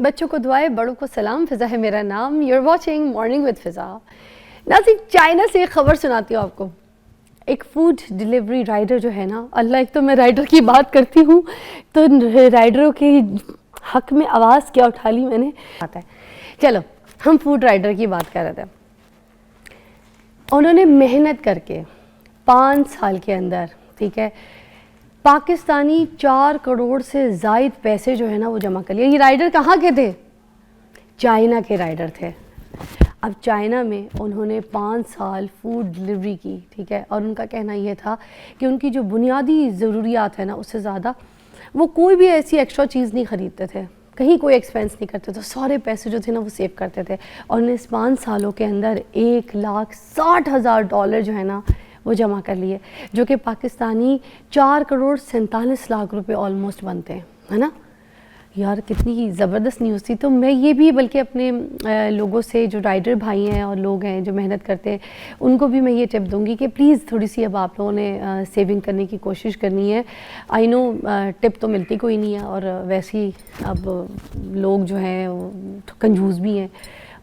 बच्चों को दुआएं, बड़ों को सलाम। फ़िज़ा है मेरा नाम। यूर वॉचिंग मॉर्निंग विद फ़िज़ा। नाज़रीन, चाइना से एक ख़बर सुनाती हूँ आपको। एक फूड डिलीवरी राइडर जो है ना, अल्लाह, एक तो मैं राइडर की बात करती हूँ तो राइडरों के हक़ में आवाज़ क्या उठा ली मैंने, आता है। चलो, हम फूड राइडर की बात कर रहे थे। उन्होंने मेहनत करके 5 साल के अंदर, ठीक है, पाकिस्तानी 4 करोड़ से ज़ायद पैसे जो है ना वो जमा कर लिए। ये राइडर कहाँ के थे? चाइना के राइडर थे। अब चाइना में उन्होंने 5 साल फूड डिलीवरी की, ठीक है, और उनका कहना ये था कि उनकी जो बुनियादी ज़रूरियात है ना उससे ज़्यादा वो कोई भी ऐसी एक्स्ट्रा चीज़ नहीं ख़रीदते थे, कहीं कोई एक्सपेंस नहीं करते थे, सारे पैसे जो थे ना वो सेव करते थे। और उन्हें इस 5 सालों के अंदर $1,60,000 जो है ना वो जमा कर लिए, जो कि पाकिस्तानी 4 करोड़ 47 लाख रुपए ऑलमोस्ट बनते हैं, है ना यार। कितनी ज़बरदस्त न्यूज़ थी। तो मैं ये भी बल्कि अपने लोगों से, जो राइडर भाई हैं और लोग हैं जो मेहनत करते हैं, उनको भी मैं ये टिप दूंगी कि प्लीज़ थोड़ी सी अब आप लोगों ने सेविंग करने की कोशिश करनी है। आई नो टिप तो मिलती कोई नहीं है, और वैसे ही अब लोग जो हैं कंजूस भी हैं,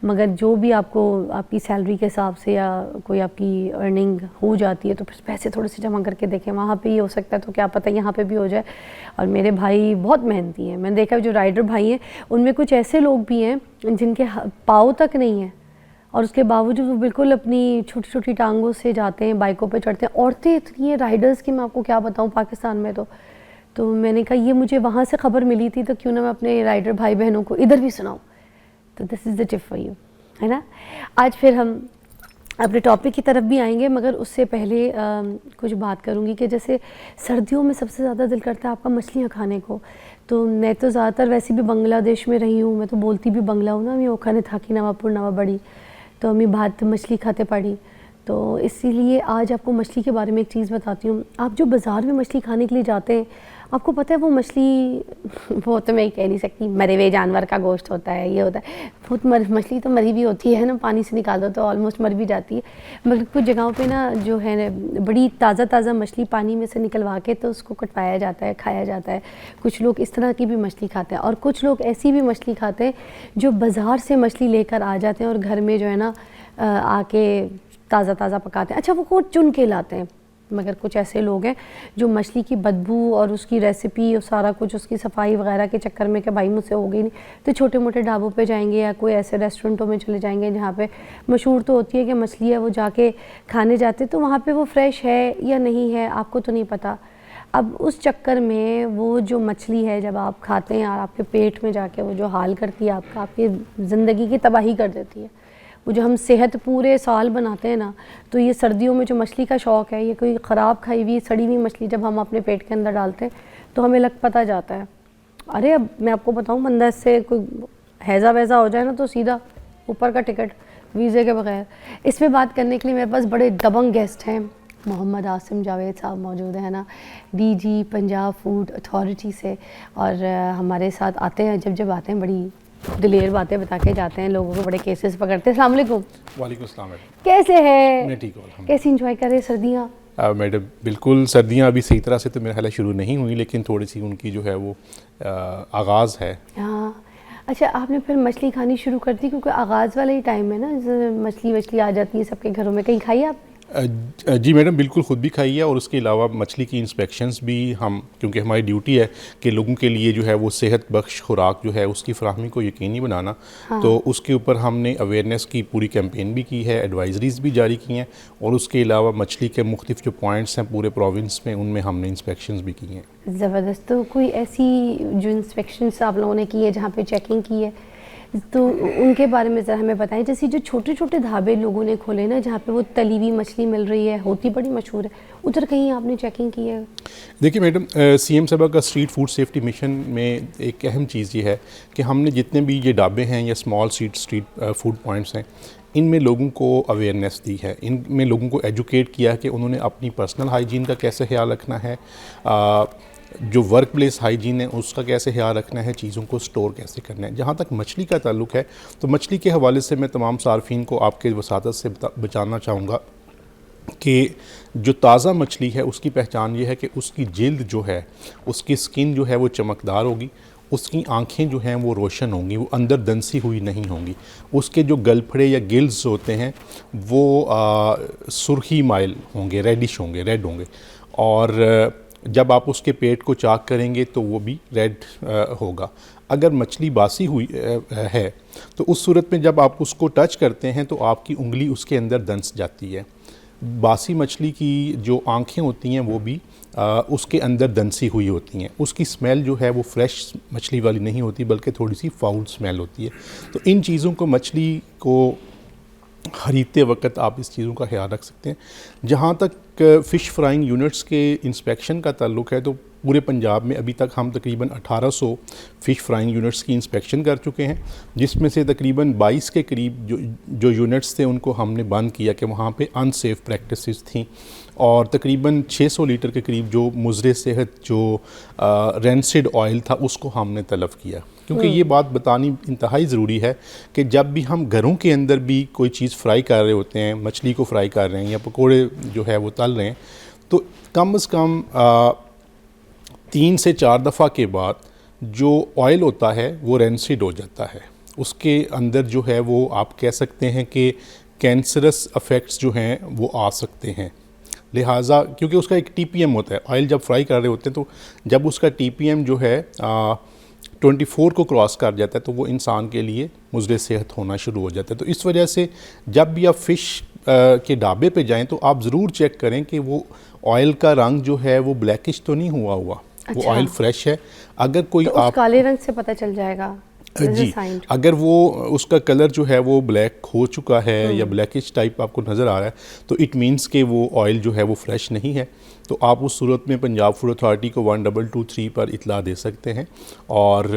मगर जो भी आपको आपकी सैलरी के हिसाब से या कोई आपकी अर्निंग हो जाती है तो फिर पैसे थोड़े से जमा करके देखें। वहाँ पे ये हो सकता है तो क्या पता यहाँ पे भी हो जाए। और मेरे भाई बहुत मेहनती हैं, मैंने देखा जो राइडर भाई हैं उनमें कुछ ऐसे लोग भी हैं जिनके पाँव तक नहीं है और उसके बावजूद वो बिल्कुल अपनी छोटी छोटी टांगों से जाते हैं, बाइकों पर चढ़ते हैं। औरतें इतनी हैं राइडर्स की, मैं आपको क्या बताऊँ पाकिस्तान में। तो मैंने कहा ये मुझे वहाँ से ख़बर मिली थी तो क्यों ना मैं अपने राइडर भाई बहनों को इधर भी सुनाऊँ। तो this is the tip for you, है ना। आज फिर हम अपने टॉपिक की तरफ भी आएंगे, मगर उससे पहले कुछ बात करूंगी कि जैसे सर्दियों में सबसे ज़्यादा दिल करता है आपका मछलियाँ खाने को। तो मैं तो ज़्यादातर वैसे भी बांग्लादेश में रही हूँ, मैं तो बोलती भी बांग्ला हूँ ना। मैं वो खाने था कि नवापुर नवा बड़ी, तो हमें भात मछली खाते पड़ी। तो इसीलिए आज आपको मछली के बारे में एक चीज़ बताती हूँ। आप जो बाज़ार में मछली खाने के लिए जाते हैं, आपको पता है वो मछली, वो तो मैं कह नहीं सकती, मरे हुए जानवर का गोश्त होता है, ये होता है। बहुत मछली तो मरी भी होती है ना, पानी से निकाल दो तो ऑलमोस्ट मर भी जाती है। मगर कुछ जगहों पे ना जो है बड़ी ताज़ा मछली पानी में से निकलवा के तो उसको कटवाया जाता है, खाया जाता है। कुछ लोग इस तरह की भी मछली खाते हैं, और कुछ लोग ऐसी भी मछली खाते हैं जो बाज़ार से मछली लेकर आ जाते हैं और घर में जो है ना आके ताज़ा पकाते हैं। अच्छा, वो को चुन के लाते हैं। मगर कुछ ऐसे लोग हैं जो मछली की बदबू और उसकी रेसिपी और सारा कुछ उसकी सफाई वगैरह के चक्कर में कि भाई मुझसे हो गई नहीं, तो छोटे मोटे ढाबों पे जाएंगे या कोई ऐसे रेस्टोरेंटों में चले जाएंगे जहाँ पे मशहूर तो होती है कि मछली है, वो जाके खाने जाते तो वहाँ पे वो फ्रेश है या नहीं है आपको तो नहीं पता। अब उस चक्कर में वो जो मछली है जब आप खाते हैं और आपके पेट में जाके वो जो हाल करती है आपका, आपकी ज़िंदगी की तबाही कर देती है। वो जो हम सेहत पूरे साल बनाते हैं ना, तो ये सर्दियों में जो मछली का शौक़ है, ये कोई ख़राब खाई हुई सड़ी हुई मछली जब हम अपने पेट के अंदर डालते हैं तो हमें लग पता जाता है। अरे अब मैं आपको बताऊँ, बंदा इससे कोई हैज़ा वैज़ा हो जाए ना तो सीधा ऊपर का टिकट वीज़े के बगैर। इस पर बात करने के लिए मेरे पास बड़े दबंग गेस्ट हैं। मोहम्मद आसिम जावेद साहब मौजूद हैं ना, डीजी पंजाब फूड अथॉरिटी से, और हमारे साथ आते हैं, जब आते हैं बड़ी दिलेर बातें बता के जाते हैं, लोगों को बड़े केसेस पकड़ते हैं। अस्सलाम वालेकुम। वालेकुम अस्सलाम मैडम, कैसे हैं? मैं ठीक हूँ। कैसी इंजॉय कर रहे हैं सर्दियाँ? मैडम बिल्कुल, सर्दियाँ अभी सही तरह से तो मेरे ख्याल शुरू नहीं हुई, लेकिन थोड़ी सी उनकी जो है वो आगाज़ है। हाँ, अच्छा, आपने फिर मछली खानी शुरू कर दी क्योंकि आगाज़ वाला ही टाइम है ना, मछली आ जाती है सबके घरों में। कहीं खाई आप? जी मैडम, बिल्कुल ख़ुद भी खाई है, और उसके अलावा मछली की इंस्पेक्शंस भी हम, क्योंकि हमारी ड्यूटी है कि लोगों के लिए जो है वो सेहत बख्श खुराक जो है उसकी फराहमी को यकीनी बनाना। हाँ। तो उसके ऊपर हमने अवेयरनेस की पूरी कैंपेन भी की है, एडवाइजरीज़ भी जारी की हैं, और उसके अलावा मछली के मुख्तलिफ जो पॉइंट्स हैं पूरे प्रोविंस में, उनमें हमने इंस्पेक्शंस भी की हैं। ज़बरदस्त। तो कोई ऐसी जो इंस्पेक्शंस आप लोगों ने की है जहाँ पर चेकिंग की है, तो उनके बारे में ज़रा हमें बताएं। जैसे जो छोटे छोटे ढाबे लोगों ने खोले ना जहाँ पे वो तली हुई मछली मिल रही है, होती बड़ी मशहूर है, उधर कहीं आपने चेकिंग की है? देखिए मैडम, सीएम साहब का स्ट्रीट फूड सेफ्टी मिशन में एक अहम चीज़ ये है कि हमने जितने भी ये ढाबे हैं या स्मॉल स्ट्रीट फूड पॉइंट्स हैं, इनमें लोगों को अवेयरनेस दी है, इनमें लोगों को एजुकेट किया है कि उन्होंने अपनी पर्सनल हाइजीन का कैसे ख्याल रखना है, जो वर्क प्लेस हाइजीन है उसका कैसे ख्याल रखना है, चीज़ों को स्टोर कैसे करना है। जहाँ तक मछली का ताल्लुक है, तो मछली के हवाले से मैं तमाम सार्फिन को आपके वसातत से बचाना चाहूँगा कि जो ताज़ा मछली है उसकी पहचान ये है कि उसकी जिल्द जो है, उसकी स्किन जो है वो चमकदार होगी, उसकी आंखें जो हैं वो रोशन होंगी, वो अंदर दंसी हुई नहीं होंगी, उसके जो गलफड़े या गिल्स होते हैं वो सुर्खी माइल होंगे, रेडिश होंगे, रेड होंगे, और जब आप उसके पेट को चाक करेंगे तो वो भी रेड होगा। अगर मछली बासी हुई है तो उस सूरत में जब आप उसको टच करते हैं तो आपकी उंगली उसके अंदर दंस जाती है। बासी मछली की जो आंखें होती हैं वो भी उसके अंदर दंसी हुई होती हैं, उसकी स्मेल जो है वो फ्रेश मछली वाली नहीं होती बल्कि थोड़ी सी फाउल स्मेल होती है। तो इन चीज़ों को, मछली को ख़रीदते वक्त आप इस चीज़ों का ख्याल रख सकते हैं। जहाँ तक फ़िश फ्राइंग यूनिट्स के इंस्पेक्शन का ताल्लुक़ है तो पूरे पंजाब में अभी तक हम तकरीबन 1800 फ़िश फ्राइंग यूनिट्स की इंस्पेक्शन कर चुके हैं, जिसमें से तकरीबन 22 के करीब जो यूनिट्स थे उनको हमने बंद किया कि वहाँ पे अनसेफ़ प्रैक्टिसेस थी, और तकरीबन 600 लीटर के करीब जो मुज़र सेहत जो रेंसिड ऑयल था उसको हमने तलब किया। क्योंकि ये बात बतानी इंतहाई ज़रूरी है कि जब भी हम घरों के अंदर भी कोई चीज़ फ्राई कर रहे होते हैं, मछली को फ्राई कर रहे हैं या पकोड़े जो है वो तल रहे हैं, तो कम से कम 3 से 4 दफ़ा के बाद जो ऑयल होता है वो रेंसिड हो जाता है, उसके अंदर जो है वो आप कह सकते हैं कि कैंसरस इफ़ेक्ट्स जो हैं वो आ सकते हैं। लिहाजा क्योंकि उसका एक TPM होता है, ऑयल जब फ्राई कर रहे होते हैं तो जब उसका TPM जो है 24 को क्रॉस कर जाता है तो वो इंसान के लिए मुज़र सेहत होना शुरू हो जाता है। तो इस वजह से जब भी आप फ़िश के ढाबे पे जाएं तो आप ज़रूर चेक करें कि वो ऑयल का रंग जो है वो ब्लैकिश तो नहीं हुआ। अच्छा। वो ऑयल फ्रेश है। अगर कोई तो आप उस काले रंग से पता चल जाएगा जी, अगर वो उसका कलर जो है वो ब्लैक हो चुका है या ब्लैकिश टाइप आपको नज़र आ रहा है तो इट मीन्स कि वो ऑयल जो है वो फ्रेश नहीं है। तो आप उस सूरत में पंजाब फूड अथॉरिटी को 1223 पर इतला दे सकते हैं। और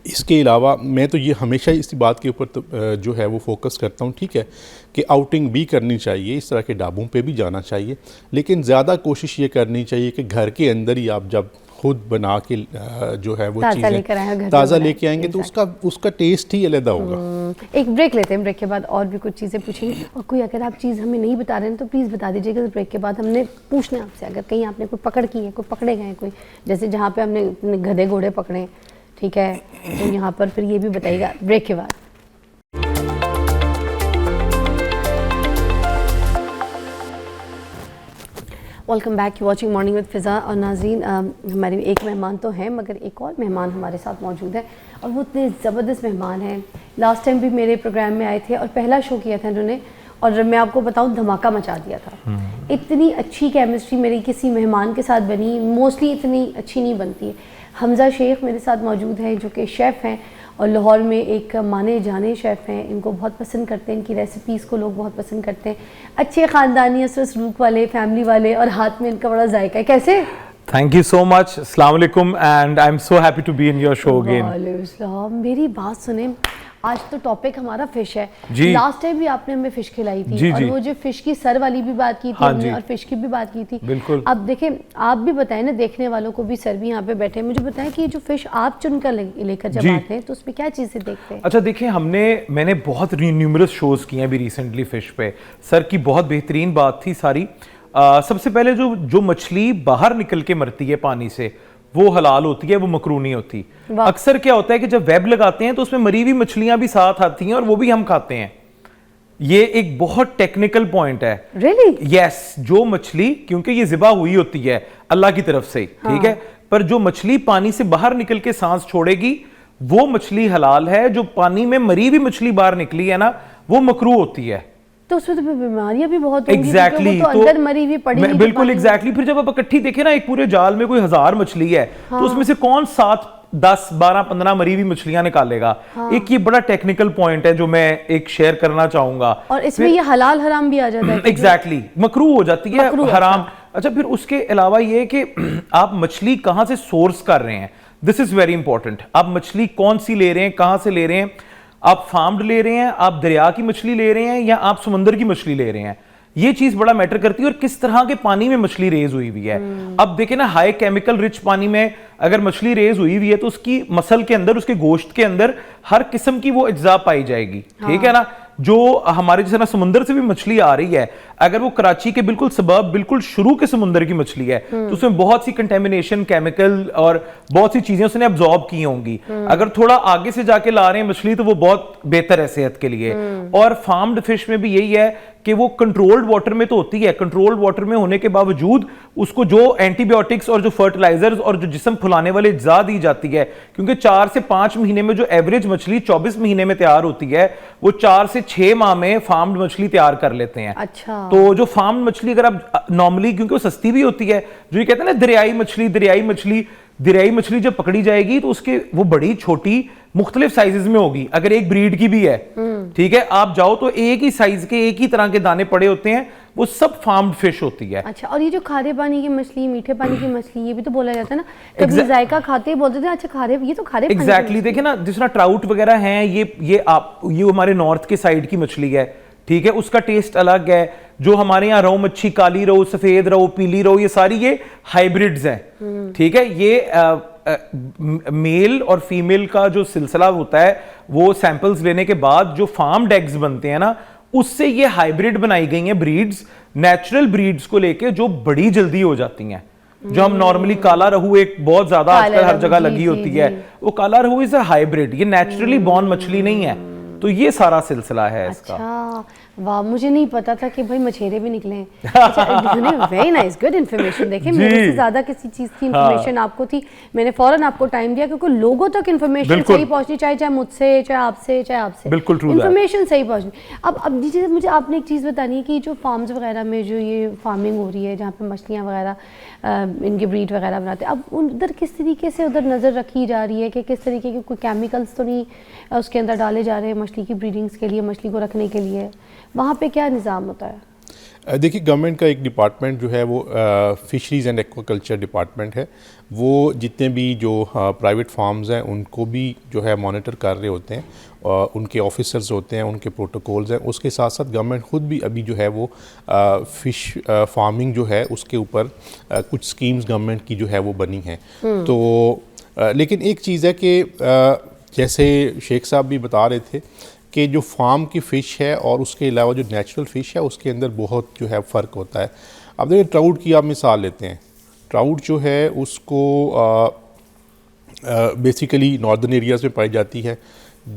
इसके अलावा मैं तो ये हमेशा इसी बात के ऊपर जो है वो फोकस करता हूँ, ठीक है, कि आउटिंग भी करनी चाहिए, इस तरह के ढाबों पे भी जाना चाहिए, लेकिन ज़्यादा कोशिश ये करनी चाहिए कि घर के अंदर ही आप जब खुद बना के जो है वो चीज़ें ताज़ा लेके आएंगे तो उसका टेस्ट ही अलग होगा। एक ब्रेक लेते हैं, ब्रेक के बाद और भी कुछ चीज़ें पूछेंगे। और कोई अगर आप चीज़ हमें नहीं बता रहे हैं तो प्लीज़ बता दीजिएगा। ब्रेक के बाद हमने पूछना है आपसे, अगर कहीं आपने कोई पकड़ की है, कोई पकड़े गए, कोई जैसे जहाँ पे हमने गधे घोड़े पकड़े, ठीक है, तो यहाँ पर फिर ये भी बताइएगा ब्रेक के बाद। Welcome back, you watching morning with Fiza. और नाज़रीन, हमारे एक मेहमान तो हैं मगर एक और मेहमान हमारे साथ मौजूद है और वो इतने ज़बरदस्त मेहमान हैं। लास्ट टाइम भी मेरे प्रोग्राम में आए थे और पहला शो किया था इन्होंने, और मैं आपको बताऊं धमाका मचा दिया था। इतनी अच्छी केमिस्ट्री मेरी किसी मेहमान के साथ बनी, मोस्टली इतनी अच्छी नहीं बनती है। हमज़ा शेख मेरे साथ मौजूद हैं जो कि शेफ़ हैं और लाहौर में एक माने जाने शेफ़ हैं। इनको बहुत पसंद करते हैं, इनकी रेसिपीज़ को लोग बहुत पसंद करते हैं। अच्छे ख़ानदानी असर सलूक वाले, फैमिली वाले, और हाथ में इनका बड़ा जायका है। कैसे? Thank you so much. Assalamu alaikum, and I'm so happy to be in your show again. वालेकुम। मेरी बात सुने, आज तो टॉपिक हमारा फिश है। जी। लास्ट टाइम भी आपने हमें फिश खिलाई थी, जी, और जी। वो जो फिश की सर वाली भी बात की थी हाँ हमने, जी। और फिश की भी बात की थी। बिल्कुल। अब देखें, आप भी बताएं ना, देखने वालों को भी, सर भी यहाँ पे बैठे हैं, मुझे बताएं कि जो फिश आप चुनकर लेकर जब जी। आते हैं तो उसमें क्या चीज़ें देखते हैं? अच्छा देखिए, मैंने बहुत न्यूमरस शोज किए हैं अभी रिसेंटली फिश पे। सर की बहुत बेहतरीन बात थी सारी। सबसे पहले जो मछली बाहर निकल के मरती है पानी से वो हलाल होती है, वो मकरूह नहीं होती। अक्सर क्या होता है कि जब वेब लगाते हैं तो उसमें मरी हुई मछलियां भी साथ आती हैं और वो भी हम खाते हैं। ये एक बहुत टेक्निकल पॉइंट है। Really? यस, जो मछली, क्योंकि ये ज़िबा हुई होती है अल्लाह की तरफ से, ठीक है, पर जो मछली पानी से बाहर निकल के सांस छोड़ेगी वो मछली हलाल है। जो पानी में मरी हुई मछली बाहर निकली है ना, वो मकरूह होती है। तो उसमें तो बीमारियां भी बहुत होंगी, Exactly, वो तो अंदर मरी हुई पड़ी है बिल्कुल एग्जैक्टली। फिर जब आप इकट्ठी देखें ना, एक पूरे जाल में कोई 1000 मछली है, तो उसमें से कौन 7, 10, 12, 15 मरी हुई मछलियां निकालेगा? एक ये बड़ा टेक्निकल पॉइंट है जो मैं एक शेयर करना चाहूंगा। और इसमें ये हलाल हराम भी आ जाता है। एग्जैक्टली, मकरूह हो जाती है, हराम। अच्छा, फिर उसके अलावा ये कि आप मछली कहां से सोर्स कर रहे हैं, दिस इज वेरी इंपॉर्टेंट। आप मछली कौन सी ले रहे हैं, कहां से ले रहे हैं? आप फार्म्ड ले रहे हैं, आप दरिया की मछली ले रहे हैं, या आप समुद्र की मछली ले रहे हैं? ये चीज बड़ा मैटर करती है, और किस तरह के पानी में मछली रेज हुई हुई है। अब देखें ना, हाई केमिकल रिच पानी में अगर मछली रेज हुई हुई है तो उसकी मसल के अंदर, उसके गोश्त के अंदर हर किस्म की वो अज्जा पाई जाएगी, ठीक है ना। जो हमारे जैसे ना समुद्र से भी मछली आ रही है, अगर वो कराची के बिल्कुल सबब, बिल्कुल शुरू के समुंदर की मछली है तो उसमें बहुत सी कंटेमिनेशन, केमिकल और बहुत सी चीजें उसने अब्जॉर्ब की होंगी। अगर थोड़ा आगे से जाके ला रहे हैं मछली तो वो बहुत बेहतर है सेहत के लिए। और फार्म्ड फिश में भी यही है कि वो कंट्रोल्ड वाटर में तो होती है, कंट्रोल्ड वाटर में होने के बावजूद उसको जो एंटीबायोटिक्स और जो फर्टिलाइजर्स और जो जिस्म फुलाने वाले अज्जा दी जाती है, क्योंकि 4 से 5 महीने में जो एवरेज मछली 24 महीने में तैयार होती है, वो 4 से 6 माह में फार्म्ड मछली तैयार कर लेते हैं। अच्छा। तो जो फार्म्ड मछली अगर आप नॉर्मली, क्योंकि वो सस्ती भी होती है, जो ये कहते हैं ना दरियाई मछली जब पकड़ी जाएगी तो उसके वो बड़ी छोटी मुख्तलिफ साइजेस में होगी, अगर एक ब्रीड की भी है, ठीक है, आप जाओ तो एक ही साइज के, एक ही तरह के दाने पड़े होते हैं, वो सब फार्म्ड फिश होती है। अच्छा, और ये जो खारे पानी की मछली, मीठे पानी की मछली, ये भी तो बोला जाता है ना, कभी जायका खाते ही बोलते थे अच्छा खारे, ये तो खारे पानी एग्जैक्टली। देखिए ना, जिस तरह ट्राउट वगैरह हैं, ये हमारे नॉर्थ के साइड की मछली है, ठीक है, उसका टेस्ट अलग है। जो हमारे यहाँ रोहू मच्छी, काली रोहू, सफेद रोहू, पीली रोहू, ये सारी ये हाइब्रिड्स हैं, ठीक है। ये मेल और फीमेल का जो सिलसिला होता है, वो सैंपल्स लेने के बाद जो फार्म्ड एग्स बनते हैं ना, उससे ये हाइब्रिड बनाई गई हैं ब्रीड्स, नेचुरल ब्रीड्स को लेके, जो बड़ी जल्दी हो जाती हैं। जो हम नॉर्मली काला रहू एक बहुत ज्यादा आजकल हर जगह लगी होती है, वो काला रहू इज अ हाइब्रिड, ये नेचुरली बॉर्न मछली नहीं है। तो ये सारा सिलसिला है इसका। अच्छा, वाह, मुझे नहीं पता था कि भाई मछेरे भी निकले हैं। अच्छा, वेरी नाइस, गुड इन्फॉर्मेशन। देखिए, मेरे से ज्यादा किसी चीज की इन्फॉर्मेशन आपको थी, मैंने फौरन आपको टाइम दिया, क्योंकि लोगों तक इन्फॉर्मेशन सही पहुंचनी चाहिए, चाहे मुझसे, चाहे आपसे, बिल्कुल ट्रू, इन्फॉर्मेशन सही पहुंचनी। अब दीजिए मुझे आपने एक चीज़ बतानी है कि जो फार्म्स वगैरह में जो ये फार्मिंग हो रही है, जहाँ पे मछलियाँ वगैरह इनकी ब्रीड वगैरह बनाते हैं, अब उधर किस तरीके से उधर नज़र रखी जा रही है कि किस तरीके के कोई केमिकल्स तो नहीं उसके अंदर डाले जा रहे हैं मछली की ब्रीडिंग्स के लिए, मछली को रखने के लिए, वहाँ पे क्या निज़ाम होता है? देखिए, गवर्नमेंट का एक डिपार्टमेंट जो है वो फिशरीज़ एंड एक्वाकल्चर डिपार्टमेंट है। वो जितने भी जो प्राइवेट फार्म्स हैं उनको भी जो है मॉनिटर कर रहे होते हैं, और उनके ऑफिसर्स होते हैं, उनके प्रोटोकॉल्स हैं। उसके साथ साथ गवर्नमेंट ख़ुद भी अभी जो है वो फ़िश फार्मिंग जो है उसके ऊपर कुछ स्कीम्स गवर्नमेंट की जो है वो बनी हैं। तो लेकिन एक चीज़ है कि जैसे शेख साहब भी बता रहे थे कि जो फार्म की फ़िश है और उसके अलावा जो नेचुरल फ़िश है उसके अंदर बहुत जो है फ़र्क होता है। अब देखिए, ट्राउट की आप मिसाल लेते हैं, ट्राउट जो है उसको बेसिकली नॉर्दर्न एरियाज़ में पाई जाती है।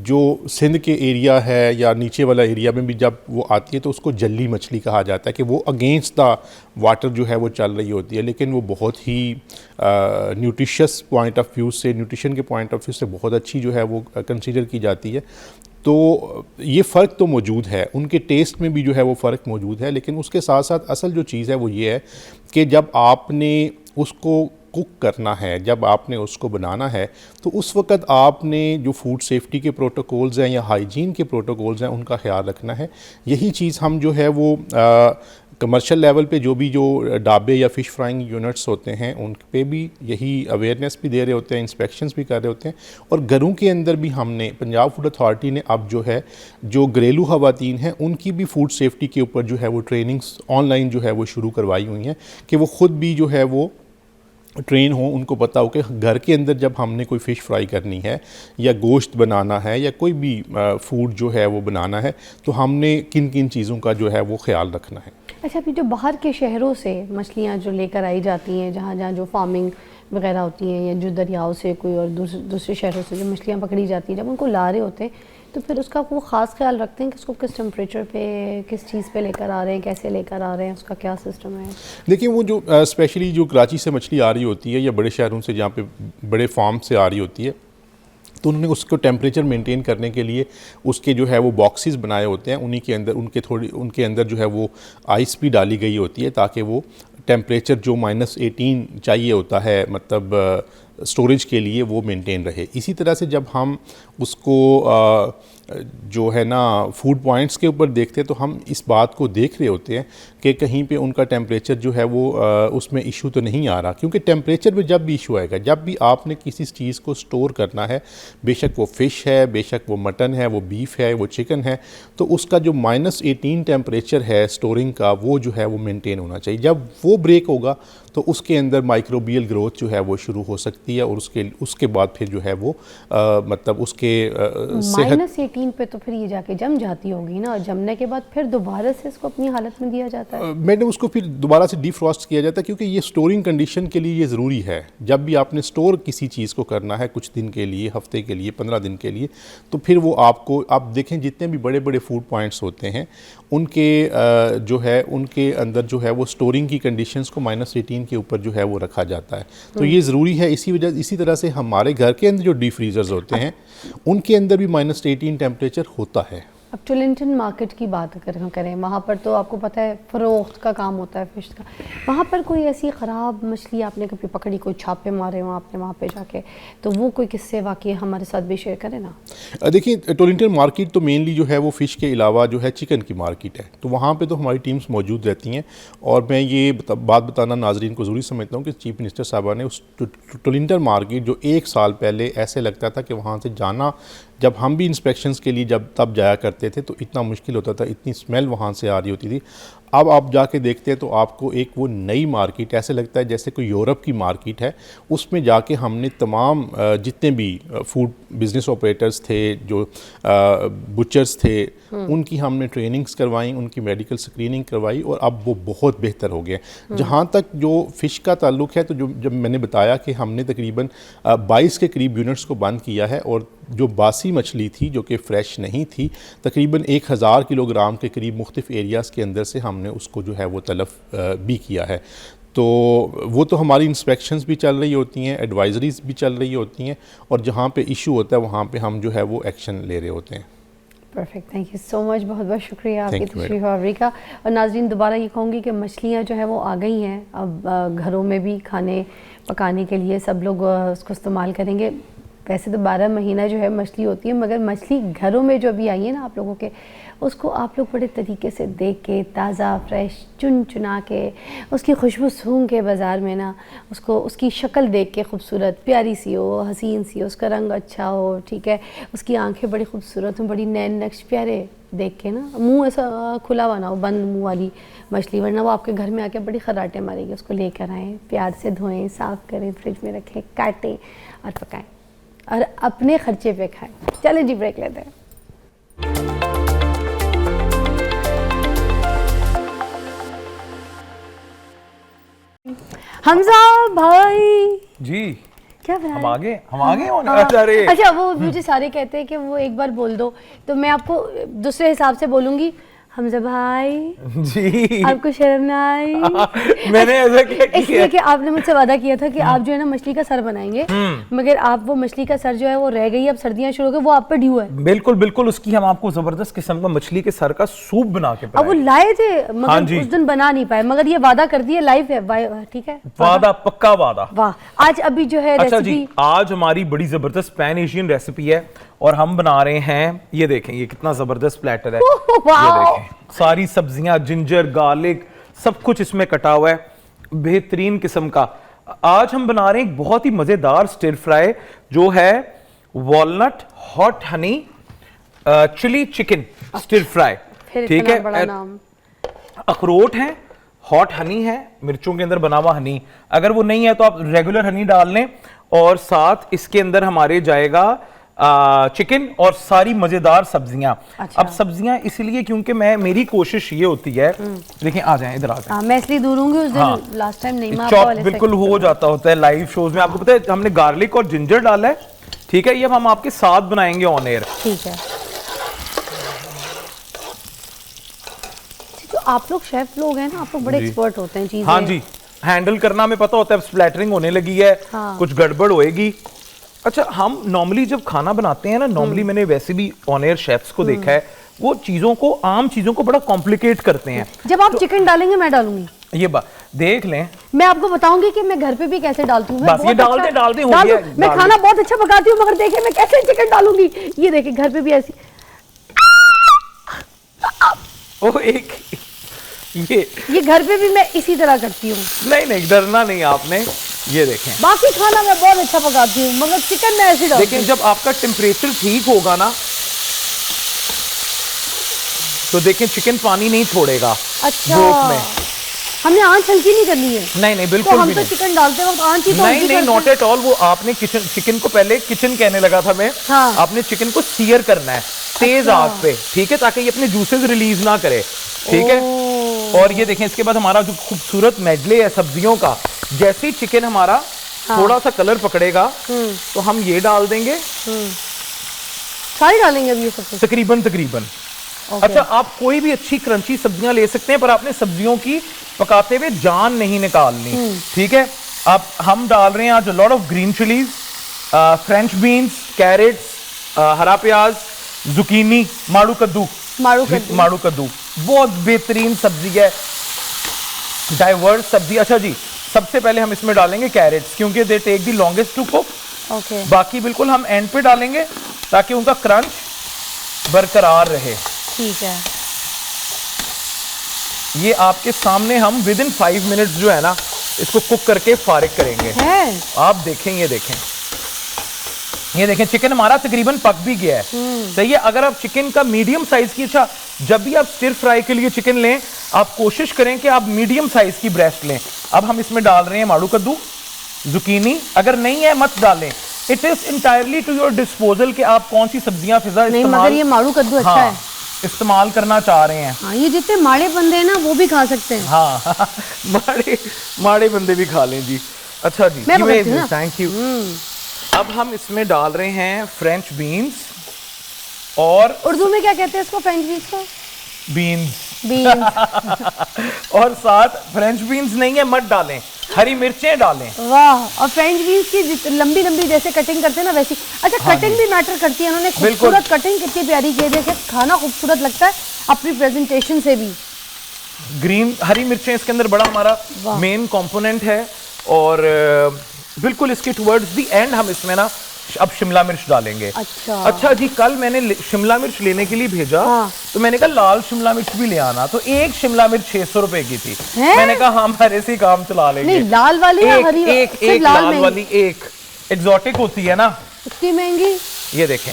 जो सिंध के एरिया है या नीचे वाला एरिया में भी जब वो आती है तो उसको जल्ली मछली कहा जाता है, कि वो अगेंस्ट द वाटर जो है वो चल रही होती है, लेकिन वो बहुत ही न्यूट्रिशियस पॉइंट ऑफ व्यू से, न्यूट्रिशन के पॉइंट ऑफ व्यू से बहुत अच्छी जो है वो कंसीडर की जाती है। तो ये फ़र्क तो मौजूद है, उनके टेस्ट में भी जो है वो फ़र्क मौजूद है, लेकिन उसके साथ साथ असल जो चीज़ है वो ये है कि जब आपने उसको कुक करना है, जब आपने उसको बनाना है, तो उस वक़्त आपने जो फूड सेफ्टी के प्रोटोकॉल्स हैं या हाइजीन के प्रोटोकॉल्स हैं उनका ख्याल रखना है। यही चीज़ हम जो है वो कमर्शियल लेवल पे जो भी जो ढाबे या फ़िश फ्राइंग यूनिट्स होते हैं उन पे भी यही अवेयरनेस भी दे रहे होते हैं, इंस्पेक्शंस भी कर रहे होते हैं। और घरों के अंदर भी हमने, पंजाब फूड अथॉरिटी ने अब जो है जो घरेलू ख़वातीन हैं उनकी भी फूड सेफ्टी के ऊपर जो है वो ट्रेनिंग्स ऑनलाइन जो है वो शुरू करवाई हुई हैं, कि वो ख़ुद भी जो है वो ट्रेन हो, उनको पता हो कि घर के अंदर जब हमने कोई फ़िश फ्राई करनी है या गोश्त बनाना है या कोई भी फूड जो है वो बनाना है, तो हमने किन किन चीज़ों का जो है वो ख्याल रखना है। अच्छा, अभी जो बाहर के शहरों से मछलियाँ जो लेकर आई जाती हैं, जहाँ जहाँ जो फार्मिंग वगैरह होती हैं, या जो दरियाओं से कोई और दूसरे शहरों से जो मछलियाँ पकड़ी जाती हैं, जब उनको ला रहे होते हैं तो फिर उसका वो ख़ास ख्याल रखते हैं कि उसको किस टेम्परेचर पे, किस चीज़ पे लेकर आ रहे हैं, कैसे लेकर आ रहे हैं, उसका क्या सिस्टम है? देखिए, वो जो स्पेशली जो कराची से मछली आ रही होती है या बड़े शहरों से जहाँ पे बड़े फार्म से आ रही होती है, तो उन्होंने उसको टेम्परेचर मेंटेन करने के लिए उसके जो है वो बॉक्सेस बनाए होते हैं, उन्हीं के अंदर उनके अंदर जो है वो आइस भी डाली गई होती है, ताकि वो टेम्परेचर जो -18 चाहिए होता है, मतलब स्टोरेज के लिए, वो मेंटेन रहे। इसी तरह से जब हम उसको जो है ना फूड पॉइंट्स के ऊपर देखते हैं तो हम इस बात को देख रहे होते हैं कि कहीं पे उनका टेम्परेचर जो है वो उसमें इशू तो नहीं आ रहा, क्योंकि टेम्परेचर में जब भी इशू आएगा, जब भी आपने किसी चीज़ को स्टोर करना है, बेशक वो फ़िश है, बेशक वो मटन है, वो बीफ है, वो चिकन है, तो उसका जो -18 टेम्परेचर है स्टोरिंग का, वो जो है वो मेंटेन होना चाहिए। जब वो ब्रेक होगा तो उसके अंदर माइक्रोबियल ग्रोथ जो है वो शुरू हो सकती है, और उसके बाद फिर जो है वो मतलब उसके सेहत। -18 पे तो फिर ये जाके जम जाती होगी ना, और जमने के बाद फिर दोबारा से इसको अपनी हालत में दिया जाता है। मैडम उसको फिर दोबारा से डिफ्रॉस्ट किया जाता है, क्योंकि ये स्टोरिंग कंडीशन के लिए ये ज़रूरी है। जब भी आपने स्टोर किसी चीज़ को करना है कुछ दिन के लिए, हफ्ते के लिए, 15 दिन के लिए, तो फिर वो आपको, आप देखें जितने भी बड़े बड़े फूड पॉइंट्स होते हैं उनके जो है उनके अंदर जो है वो स्टोरिंग की कंडीशंस को -18 के ऊपर जो है वो रखा जाता है। तो ये ज़रूरी है। इसी तरह से हमारे घर के अंदर जो डीप फ्रीज़र्स होते हैं उनके अंदर भी -18 टेम्परेचर होता है। अब टोरंटन मार्केट की बात अगर हम करें, वहाँ पर तो आपको पता है फ़रोख्त का काम होता है फ़िश का। वहाँ पर कोई ऐसी ख़राब मछली आपने कभी पकड़ी, कोई छापे मारे हो आपने वहाँ पे जाके, तो वो कोई किस्से वाक़ई हमारे साथ भी शेयर करें ना। देखिए टोरंटन मार्केट तो मेनली जो है वो फ़िश के अलावा जो है चिकन की मार्केट है, तो वहाँ पे तो हमारी टीम्स मौजूद रहती हैं। और मैं ये बात बताना नाजरीन को ज़रूरी समझता हूँ कि चीफ मिनिस्टर साहबा ने उस टोरंटन मार्केट जो 1 साल पहले ऐसे लगता था कि वहाँ से जाना, जब हम भी इंस्पेक्शंस के लिए तब जाया करते थे तो इतना मुश्किल होता था, इतनी स्मेल वहाँ से आ रही होती थी। अब आप जाके देखते हैं तो आपको एक वो नई मार्केट ऐसे लगता है जैसे कोई यूरोप की मार्केट है। उसमें जाके हमने तमाम जितने भी फूड बिज़नेस ऑपरेटर्स थे, जो बुचर्स थे, उनकी हमने ट्रेनिंग्स करवाई, उनकी मेडिकल स्क्रीनिंग करवाई, और अब वो बहुत बेहतर हो गए। जहाँ तक जो फ़िश का ताल्लुक़ है, तो जब मैंने बताया कि हमने तकरीबन 22 के करीब यूनिट्स को बंद किया है, और जो बासी मछली थी जो कि फ़्रेश नहीं थी, तकरीबन 1000 किलोग्राम के करीब मुख्तलिफ़ एरियाज़ के अंदर से हमने उसको जो है वो तलफ़ भी किया है। तो वो तो हमारी इंस्पेक्शंस भी चल रही होती हैं, एडवाइजरीज़ भी चल रही होती हैं, और जहाँ पे इशू होता है वहाँ पे हम जो है वो एक्शन ले रहे होते हैं। Perfect, thank you so much, बहुत बहुत शुक्रिया आपकी तशरीफ़ आवरी का। और नाज़रीन दोबारा ये कहूँगी कि मछलियाँ जो है वो आ गई हैं, अब घरों में भी खाने पकाने के लिए सब लोग उसको इस्तेमाल करेंगे। वैसे तो 12 महीना जो है मछली होती है, मगर मछली घरों में जो अभी आई है ना आप लोगों के, उसको आप लोग बड़े तरीके से देख के, ताज़ा फ्रेश चुन चुना के, उसकी खुशबू सूंघ के बाज़ार में ना, उसको उसकी शक्ल देख के खूबसूरत प्यारी सी हो, हसीन सी हो, उसका रंग अच्छा हो, ठीक है, उसकी आंखें बड़ी खूबसूरत हों, बड़ी नैन नक्श प्यारे देख के ना, मुंह ऐसा खुला हुआ ना हो, बंद मुंह वाली मछली, वरना वो आपके घर में आके बड़ी खर्राटे मारेगी। उसको लेकर आएँ, प्यार से धोएं, साफ़ करें, फ्रिज में रखें, काटें और पकाएँ, और अपने खर्चे पे खाएं। चलें जी, ब्रेक लेते हैं। हमजा भाई जी, क्या बना हम आगे होने। अच्छा, वो मुझे सारे कहते हैं कि वो एक बार बोल दो, तो मैं आपको दूसरे हिसाब से बोलूंगी। हमजा भाई जी, आपको शर्म ना आई? मैंने ऐसा क्या किया? इसलिए कि आपने मुझसे वादा किया था कि आप जो है ना मछली का सर बनाएंगे, मगर आप वो मछली का सर जो है वो रह गई। अब सर्दियां शुरू हो गई, वो आप पे ड्यू है। बिल्कुल बिल्कुल, उसकी हम आपको जबरदस्त किस्म का मछली के सर का सूप बना के अब वो लाए थे, मगर उस दिन बना नहीं पाए, मगर ये वादा कर दिया, लाइव है, ठीक है, वादा, पक्का वादा। वाह, आज अभी जो है अच्छा रेसिपी, जी, आज हमारी बड़ी जबरदस्त पैन एशियन रेसिपी है, और हम बना रहे हैं, ये देखें, ये कितना जबरदस्त प्लेटर है। ये देखें, सारी सब्जियां, जिंजर, गार्लिक, सब कुछ इसमें कटा हुआ है, बेहतरीन किस्म का। आज हम बना रहे हैं एक बहुत ही मजेदार स्टिर फ्राई, जो है walnut hot honey chilli chicken stir fry. ठीक है, अखरोट है, हॉट हनी है, मिर्चों के अंदर बना हुआ हनी, अगर वो नहीं है तो आप रेगुलर हनी डाल लें, और साथ इसके अंदर हमारे जाएगा चिकन और सारी मजेदार सब्जियां। अच्छा। अब सब्जियां इसलिए क्योंकि मेरी कोशिश ये होती है, देखिए आ जाएं इधर, आ जाएं। मैं इसलिए दूर हूंगी, उस दिन लास्ट टाइम नहीं मार चॉप बिल्कुल हो जाता होता है लाइव शोज में, आपको पता है। हमने गार्लिक और जिंजर डाला है, ठीक है, ये अब हम आपके साथ बनाएंगे ऑन एयर। ठीक है, तो आप लोग शेफ लोग हैं ना, आप लोग बड़े एक्सपर्ट होते हैं चीजें। हाँ जी, हैंडल करना हमें पता होता है। स्प्लैटरिंग होने लगी है, कुछ गड़बड़ होएगी। अच्छा, हम नॉर्मली जब खाना बनाते हैं ना, नॉर्मली मैंने वैसे भी ऑन एयर शेफ्स को देखा है, वो चीजों को, आम चीजों को बड़ा कॉम्प्लिकेट करते हैं। जब आप चिकन डालेंगे मैं डालूंगी, ये बात देख लें, मैं आपको बताऊंगी कि मैं घर पे भी कैसे डालती हूँ। बस ये डाल दे मैं खाना बहुत अच्छा पकाती हूँ, मगर देखिए मैं कैसे चिकन डालूंगी। ये देखिए घर पे भी ऐसी, ओ एक ये घर पे भी मैं इसी तरह करती हूँ। नहीं, डरना नहीं आपने। ये देखें, बाकी खाना मैं बहुत अच्छा पकाती हूँ, मगर चिकन में ऐसे डालती हूँ। लेकिन जब आपका टेम्परेचर ठीक होगा ना, तो देखें चिकन पानी नहीं छोड़ेगा अच्छा, ब्रोथ में। हमने आंच हल्की नहीं करनी है। नहीं नहीं तो बिल्कुल हम भी तो नहीं। चिकन डालते वक्त आंच ही तो नहीं हल्की नहीं करते नॉट हैं। At all. वो आपने चिकन को पहले किचन कहने लगा था मैं। हाँ। आपने चिकन को सीयर करना है तेज आग पे, ठीक है, ताकि ये अपने जूसेस रिलीज ना करे, ठीक है। और ये देखें इसके बाद हमारा जो खूबसूरत मेडले है सब्जियों का, जैसे ही चिकन हमारा थोड़ा सा कलर पकड़ेगा तो हम ये डाल देंगे, सारी डालेंगे अभी ये सब कुछ? तकरीबन तकरीबन। अच्छा, आप कोई भी अच्छी क्रंची सब्जियां ले सकते हैं, पर आपने सब्जियों की पकाते हुए जान नहीं निकालनी, ठीक है। अब हम डाल रहे हैं आज lot of green chillies, French beans, carrots, हरा प्याज, जुकीनी, माड़ू कद्दू। माड़ू कद्दू बहुत बेहतरीन सब्जी है, डाइवर्स सब्जी। अच्छा जी, सबसे पहले हम इसमें डालेंगे कैरेट्स, क्योंकि they take the longest to cook. Okay. बाकी बिल्कुल हम एंड पे डालेंगे ताकि उनका क्रंच बरकरार रहे। ठीक है। ये आपके सामने हम विद इन 5 मिनट्स जो है ना इसको कुक करके फारिग करेंगे। है? आप देखें, ये देखें चिकन हमारा तकरीबन पक भी गया है, सही है। अगर आप चिकन का मीडियम साइज की, अच्छा जब भी आप स्टिर फ्राई के लिए चिकन लें, आप कोशिश करें कि आप मीडियम साइज की ब्रेस्ट लें। अब हम इसमें डाल रहे हैं माड़ू कद्दू, जुकीनी, अगर नहीं है मत डालें। It is entirely to your disposal कि आप कौन सी सब्जियां फिजा नहीं, इस्तेमाल, मगर ये माड़ू कद्दू अच्छा है, इस्तेमाल करना चाह रहे हैं। हाँ, ये जितने माड़े बंदे हैं ना वो भी खा सकते हैं। हाँ माड़े बंदे भी खा लें जी। अच्छा जी, मैं पकड़ती हूँ ना। Thank you. अब हम इसमें डाल रहे हैं फ्रेंच बीन्स, और उर्दू में क्या कहते हैं इसको, फ्रेंच बीन्स को? बीन्स। बीन्स। और साथ फ्रेंच बीन्स नहीं है मत डालें, हरी मिर्चें डालें। वाह, और फ्रेंच बीन्स की लंबी लंबी जैसे कटिंग करते हैं ना वैसी। अच्छा, हाँ कटिंग भी मैटर करती है। उन्होंने खूबसूरत कटिंग कितनी प्यारी की है, देखिए खाना खूबसूरत लगता है अपनी प्रेजेंटेशन से भी। ग्रीन हरी मिर्चें इसके अंदर बड़ा हमारा मेन कंपोनेंट है, और बिल्कुल इसके टुवर्ड्स द एंड हम इसमें ना अब शिमला मिर्च डालेंगे। अच्छा जी, कल मैंने शिमला मिर्च लेने के लिए भेजा, तो मैंने कहा लाल शिमला मिर्च भी ले आना, तो एक शिमला मिर्च 600 रुपए की थी। मैंने कहा हम हरे से काम चला लेंगे। नहीं, लाल वाली या हरी? एक लाल वाली, एक एग्जॉटिक होती है ना, इतनी महंगी। ये देखें,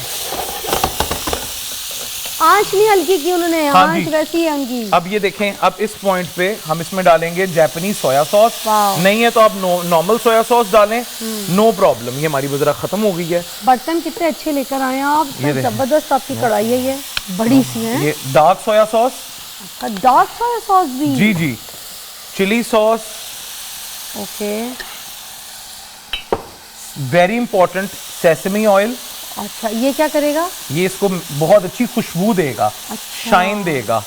आंच नहीं हल्की की उन्होंने, हाँ आंच वैसी है उनकी। अब ये देखें, अब इस पॉइंट पे हम इसमें डालेंगे जापानीज सोया सॉस। नहीं है तो आप नॉर्मल सोया सॉस डालें, नो प्रॉब्लम। ये हमारी वजरा खत्म हो गई है। बर्तन कितने अच्छे लेकर आए हैं आप, जबरदस्त आपकी कढ़ाई है, ये बड़ी सी है। ये dark soya sauce, dark soya sauce भी? जी जी, chilli sauce, okay, very important sesame oil. अच्छा, ये क्या करेगा? ये इसको बहुत अच्छी खुशबू देगा, अच्छा, शाइन देगा,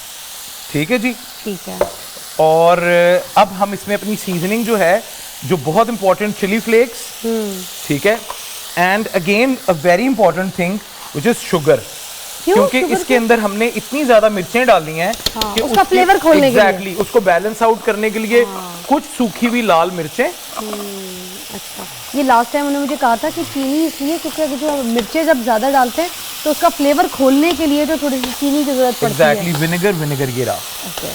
ठीक है जी। ठीक है। और अब हम इसमें अपनी सीजनिंग जो है, जो बहुत इंपॉर्टेंट चिली फ्लेक्स, ठीक है, and again a very important thing which is sugar, क्योंकि इसके अंदर हमने इतनी ज्यादा मिर्चें डाली हैं कि उसका फ्लेवर खोलने के लिए, एग्जैक्टली उसको बैलेंस आउट करने के लिए कुछ सूखी हुई लाल मिर्चें। अच्छा, ये लास्ट टाइम उन्होंने मुझे कहा था कि चीनी इसलिए क्योंकि जो मिर्चें जब ज़्यादा डालते हैं तो उसका फ्लेवर खोलने के लिए जो थोड़ी सी चीनी की जरूरत पड़ती है। एग्जैक्टली, विनेगर ये रहा। ओके,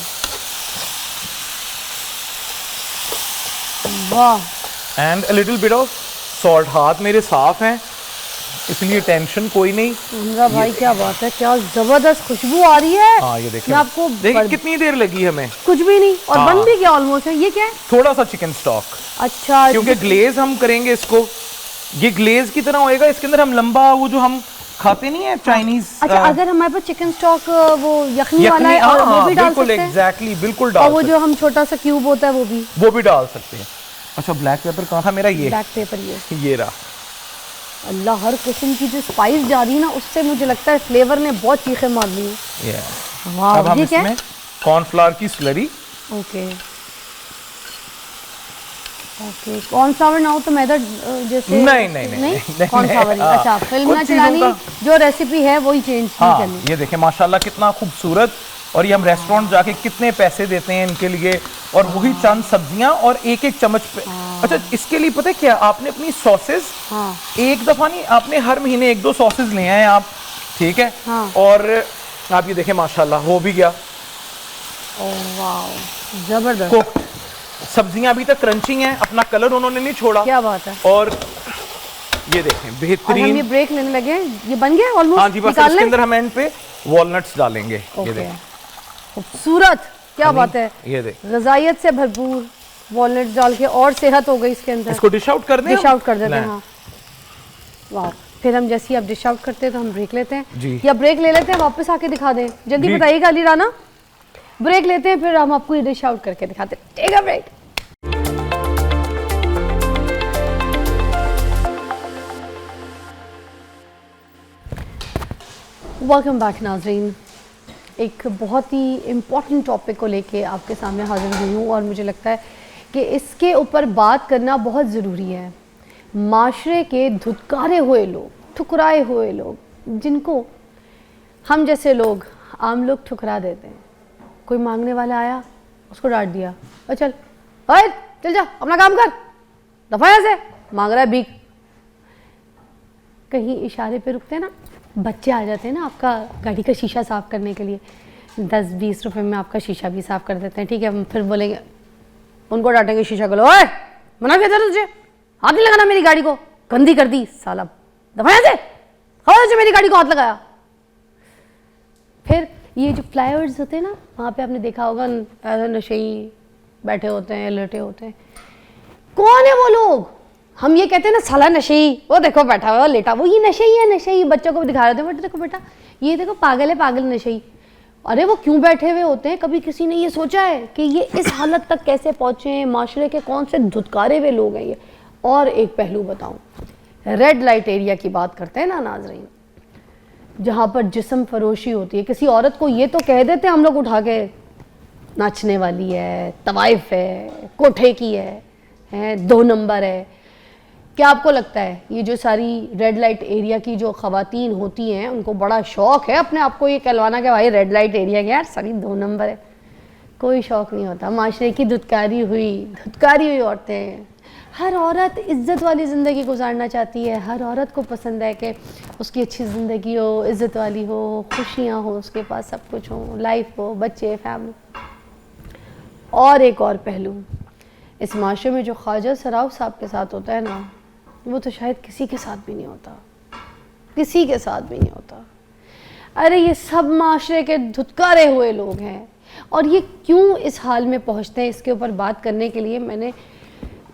वाह, and a little bit of salt. हाथ मेरे साफ हैं इसलिए टेंशन कोई नहीं। हमरा भाई क्या बात है, क्या जबरदस्त खुशबू आ रही है। हाँ, ये देखिए, मैं आपको देखिए कितनी देर लगी हमें, कुछ भी नहीं, और बन भी गया ऑलमोस्ट है। ये क्या है? थोड़ा सा चिकन स्टॉक। अच्छा, क्योंकि ग्लेज हम करेंगे इसको, ये ग्लेज की तरह होएगा। इसके अंदर हम लंबा वो जो हम खाते नहीं है चाइनीज। अच्छा, अगर हमारे पास चिकन स्टॉक वो यखनी वाला है और वो भी डाल सकते हैं। एग्जैक्टली, बिल्कुल डाल। और वो जो हम छोटा सा क्यूब होता है वो भी डाल सकते हैं। अच्छा, ब्लैक पेपर कहाँ था मेरा? ये ब्लैक पेपर, ये रहा। अल्लाह, हर किस्म की जो स्पाइस जा रही है ना, उससे मुझे लगता है फ्लेवर ने बहुत चीखें मार ली है। वाह, अब हम इसमें कॉर्नफ्लावर की स्लरी। ओके ओके, कॉर्नफ्लावर ना हो तो मैदा जैसे नहीं कॉर्नफ्लावर। अच्छा, फिल्म ना चलानी, जो रेसिपी है वही चेंज नहीं करनी। ये देखें माशाल्लाह कितना खूबसूरत, और ये हम रेस्टोरेंट जाके कितने पैसे देते हैं इनके लिए, और वही चंद सब्जियां और एक एक चम्मच पे। अच्छा, इसके लिए पता है क्या, आपने अपनी सॉसेस एक दफा नहीं, आपने हर महीने 1-2 सॉसेस ले आए आप, ठीक है। और आप ये देखें माशाल्लाह हो भी गया। वाह, जबरदस्त। सब्जियां अभी तक क्रंची हैं, अपना कलर उन्होंने नहीं छोड़ा। क्या बात है। और ये देखें बेहतरीन। हम ये ब्रेक लेने लगे, ये बन गया ऑलमोस्ट। हाँ जी, बस इसके अंदर हम एंड पे वॉलनट्स डालेंगे। ये देखें खूबसूरत। क्या बात है, ये देख, ग़िज़ाइयत से भरपूर, वॉलनट डाल के और सेहत हो गई इसके अंदर। इसको डिश आउट कर दें, डिश आउट कर देते हैं। हाँ वाह, फिर हम जैसे ही आप डिश आउट करते हैं तो हम ब्रेक लेते जी। हैं, या ब्रेक ले लेते हैं वापस आके दिखा दें, जल्दी बताइएगा अली राना। ब्रेक लेते हैं फिर हम आपको ये डिश आउट करके दिखाते हैं। Take a break. Welcome back नाज़रीन, एक बहुत ही इम्पॉर्टेंट टॉपिक को लेके आपके सामने हाजिर हुई हूँ और मुझे लगता है कि इसके ऊपर बात करना बहुत ज़रूरी है। माशरे के धुतकारे हुए लोग, ठुकराए हुए लोग, जिनको हम जैसे लोग, आम लोग ठुकरा देते हैं। कोई मांगने वाला आया, उसको डांट दिया, और चल ओए चल जा अपना काम कर, दफा ऐसे मांग रहा है भीख। कहीं इशारे पे रुकते हैं ना, बच्चे आ जाते हैं ना आपका गाड़ी का शीशा साफ़ करने के लिए, 10-20 रुपए में आपका शीशा भी साफ़ कर देते हैं, ठीक है। फिर बोलेंगे, उनको डांटेंगे शीशा को, ओए मना किया था तुझे, हाथ नहीं लगाना मेरी गाड़ी को, गंदी कर दी साला, दफा से जो मेरी गाड़ी को हाथ लगाया। फिर ये जो फ्लाईओवर्स होते हैं ना, वहाँ पे आपने देखा होगा नशेई बैठे होते हैं, लेटे होते हैं। कौन है वो लोग? हम ये कहते हैं ना साला नशेई, वो देखो बैठा हुआ लेटा, वो ये नशेई है, नशेई। बच्चों को भी दिखा रहे थे, बट देखो बेटा ये देखो पागल है, पागल नशेई। अरे वो क्यों बैठे हुए होते हैं? कभी किसी ने ये सोचा है कि ये इस हालत तक कैसे पहुँचे हैं? माशरे के कौन से धुतकारे हुए लोग हैं ये? और एक पहलू बताऊँ, रेड लाइट एरिया की बात करते हैं ना नाज़रीन, जहाँ पर जिस्म फरोशी होती है। किसी औरत को ये तो कह देते हैं हम लोग उठा के, नाचने वाली है, तवाइफ है, कोठे की है 2 नंबर है। क्या आपको लगता है ये जो सारी रेड लाइट एरिया की जो ख़वातीन होती हैं, उनको बड़ा शौक़ है अपने आप को ये कहलवाना कि भाई रेड लाइट एरिया के यार सारी 2 नंबर है? कोई शौक़ नहीं होता। माशरे की धुतकारी हुई औरतें। हर औरत इज़्ज़त वाली ज़िंदगी गुजारना चाहती है, हर औरत को पसंद है कि उसकी अच्छी ज़िंदगी हो, इज़्ज़त वाली हो, खुशियाँ हो, उसके पास सब कुछ हो, लाइफ हो, बच्चे, फैमिली। और एक और पहलू, इस माशरे में जो ख्वाजा सराफ साहब के साथ होता है ना, वो तो शायद किसी के साथ भी नहीं होता, किसी के साथ भी नहीं होता। अरे ये सब माशरे के धुतकारे हुए लोग हैं, और ये क्यों इस हाल में पहुँचते हैं, इसके ऊपर बात करने के लिए मैंने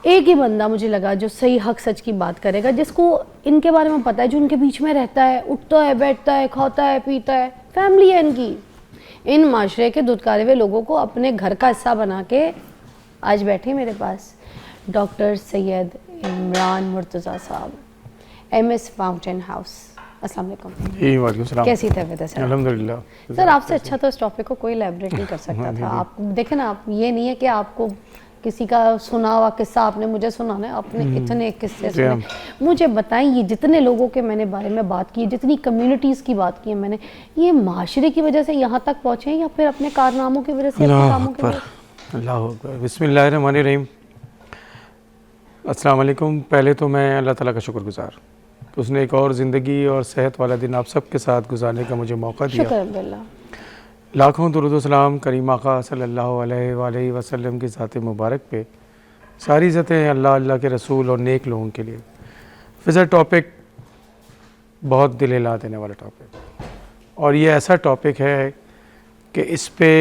एक ही बंदा मुझे लगा जो सही हक सच की बात करेगा, जिसको इनके बारे में पता है, जो उनके बीच में रहता है, उठता है, बैठता है, खाता है, पीता है, फैमिली है इनकी। इन माशरे के धुतकारे हुए लोगों को अपने घर का हिस्सा बना के आज बैठे मेरे पास डॉक्टर सैयद इमरान मुर्तज़ा साहब, MS फाउंटेन हाउस। अस्सलाम वालेकुम। कैसी तबीयत है सर? अल्हम्दुलिल्लाह। सर आपसे अच्छा तो इस टॉपिक को कोई एलैबोरेट नहीं कर सकता था। आप देखें ना, आप ये नहीं है कि आपको किसी का सुना हुआ किस्सा आपने मुझे सुनाना है, अपने इतने किस्से सुने। मुझे बताएं, ये जितने लोगों के मैंने बारे में बात की, जितनी कम्युनिटीज़ की बात की है मैंने, ये माशरे की वजह से यहाँ तक पहुँचे या फिर अपने कारनामों की वजह से, अपने कामों की वजह से? अल्लाह अकबर, बिस्मिल्लाहिर्रहमानिर्रहीम। अस्सलाम वालेकुम। पहले तो मैं अल्लाह ताला का शुक्रगुज़ार, उसने एक और ज़िंदगी और सेहत वाला दिन आप सबके साथ गुजारने का मुझे मौका दिया। शुक्र अल्हम्दुलिल्लाह। लाखों दुरूद व सलाम करीम आका सल्लल्लाहु अलैहि वसल्लम की ज़ात मुबारक पे। सारी इज़्ज़तें अल्लाह, अल्लाह के रसूल और नेक लोगों के लिए। फिर टॉपिक बहुत दिल हिला देने वाला टॉपिक, और ये ऐसा टॉपिक है कि इस पे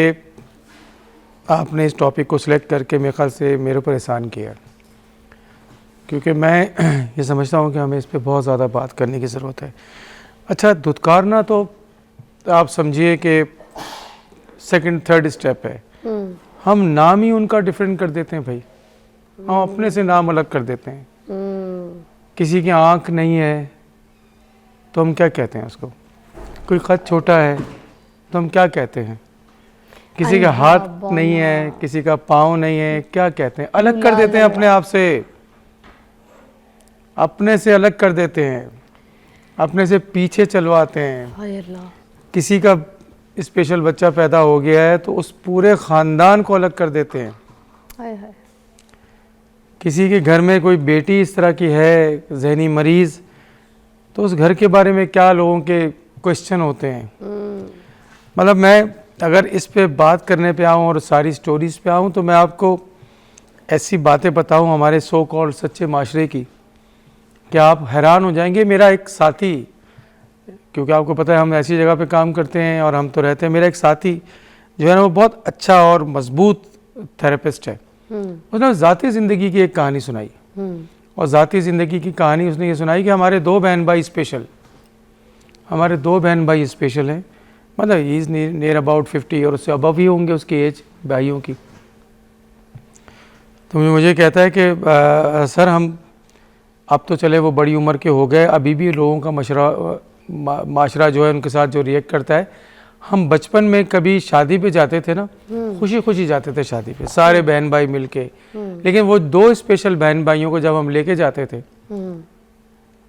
आपने इस टॉपिक को सिलेक्ट करके मेरे ख्याल से मेरे ऊपर एहसान किया, क्योंकि मैं ये समझता हूँ कि हमें इस पे बहुत ज़्यादा बात करने की ज़रूरत है। अच्छा, धुतकारना तो आप समझिए कि सेकंड थर्ड स्टेप है। हम नाम ही उनका डिफरेंट कर देते हैं भाई, हम अपने से नाम अलग कर देते हैं। किसी की आँख नहीं है तो हम क्या कहते हैं उसको? कोई ख़त छोटा है तो हम क्या कहते हैं? किसी का हाथ नहीं है, किसी का पाँव नहीं है, क्या कहते हैं? अलग कर देते हैं अपने आप से, अपने से अलग कर देते हैं, अपने से पीछे चलवाते हैं। किसी का स्पेशल बच्चा पैदा हो गया है तो उस पूरे ख़ानदान को अलग कर देते हैं। हाय हाय। किसी के घर में कोई बेटी इस तरह की है, जहनी मरीज़, तो उस घर के बारे में क्या लोगों के क्वेश्चन होते हैं। मतलब मैं अगर इस पे बात करने पे आऊँ और सारी स्टोरीज़ पे आऊँ तो मैं आपको ऐसी बातें बताऊँ हमारे सो कॉल्ड सच्चे माशरे की, कि आप हैरान हो जाएंगे। मेरा एक साथी, क्योंकि आपको पता है हम ऐसी जगह पे काम करते हैं और हम तो रहते हैं, मेरा एक साथी जो है ना वो बहुत अच्छा और मजबूत थेरेपिस्ट है। उसने ज़ाती ज़िंदगी की एक कहानी सुनाई, और ज़ाती ज़िंदगी की कहानी उसने ये सुनाई कि हमारे 2 बहन भाई स्पेशल हैं, मतलब ही इज़ नियर अबाउट 50 और उससे अबव ही होंगे उसकी एज भाइयों की। तो मुझे कहता है कि सर हम अब तो चले वो बड़ी उम्र के हो गए, अभी भी लोगों का माशरा जो है उनके साथ जो रिएक्ट करता है, हम बचपन में कभी शादी पे जाते थे ना, खुशी खुशी जाते थे शादी पे सारे बहन भाई मिलके, लेकिन वो 2 स्पेशल बहन भाइयों को जब हम लेके जाते थे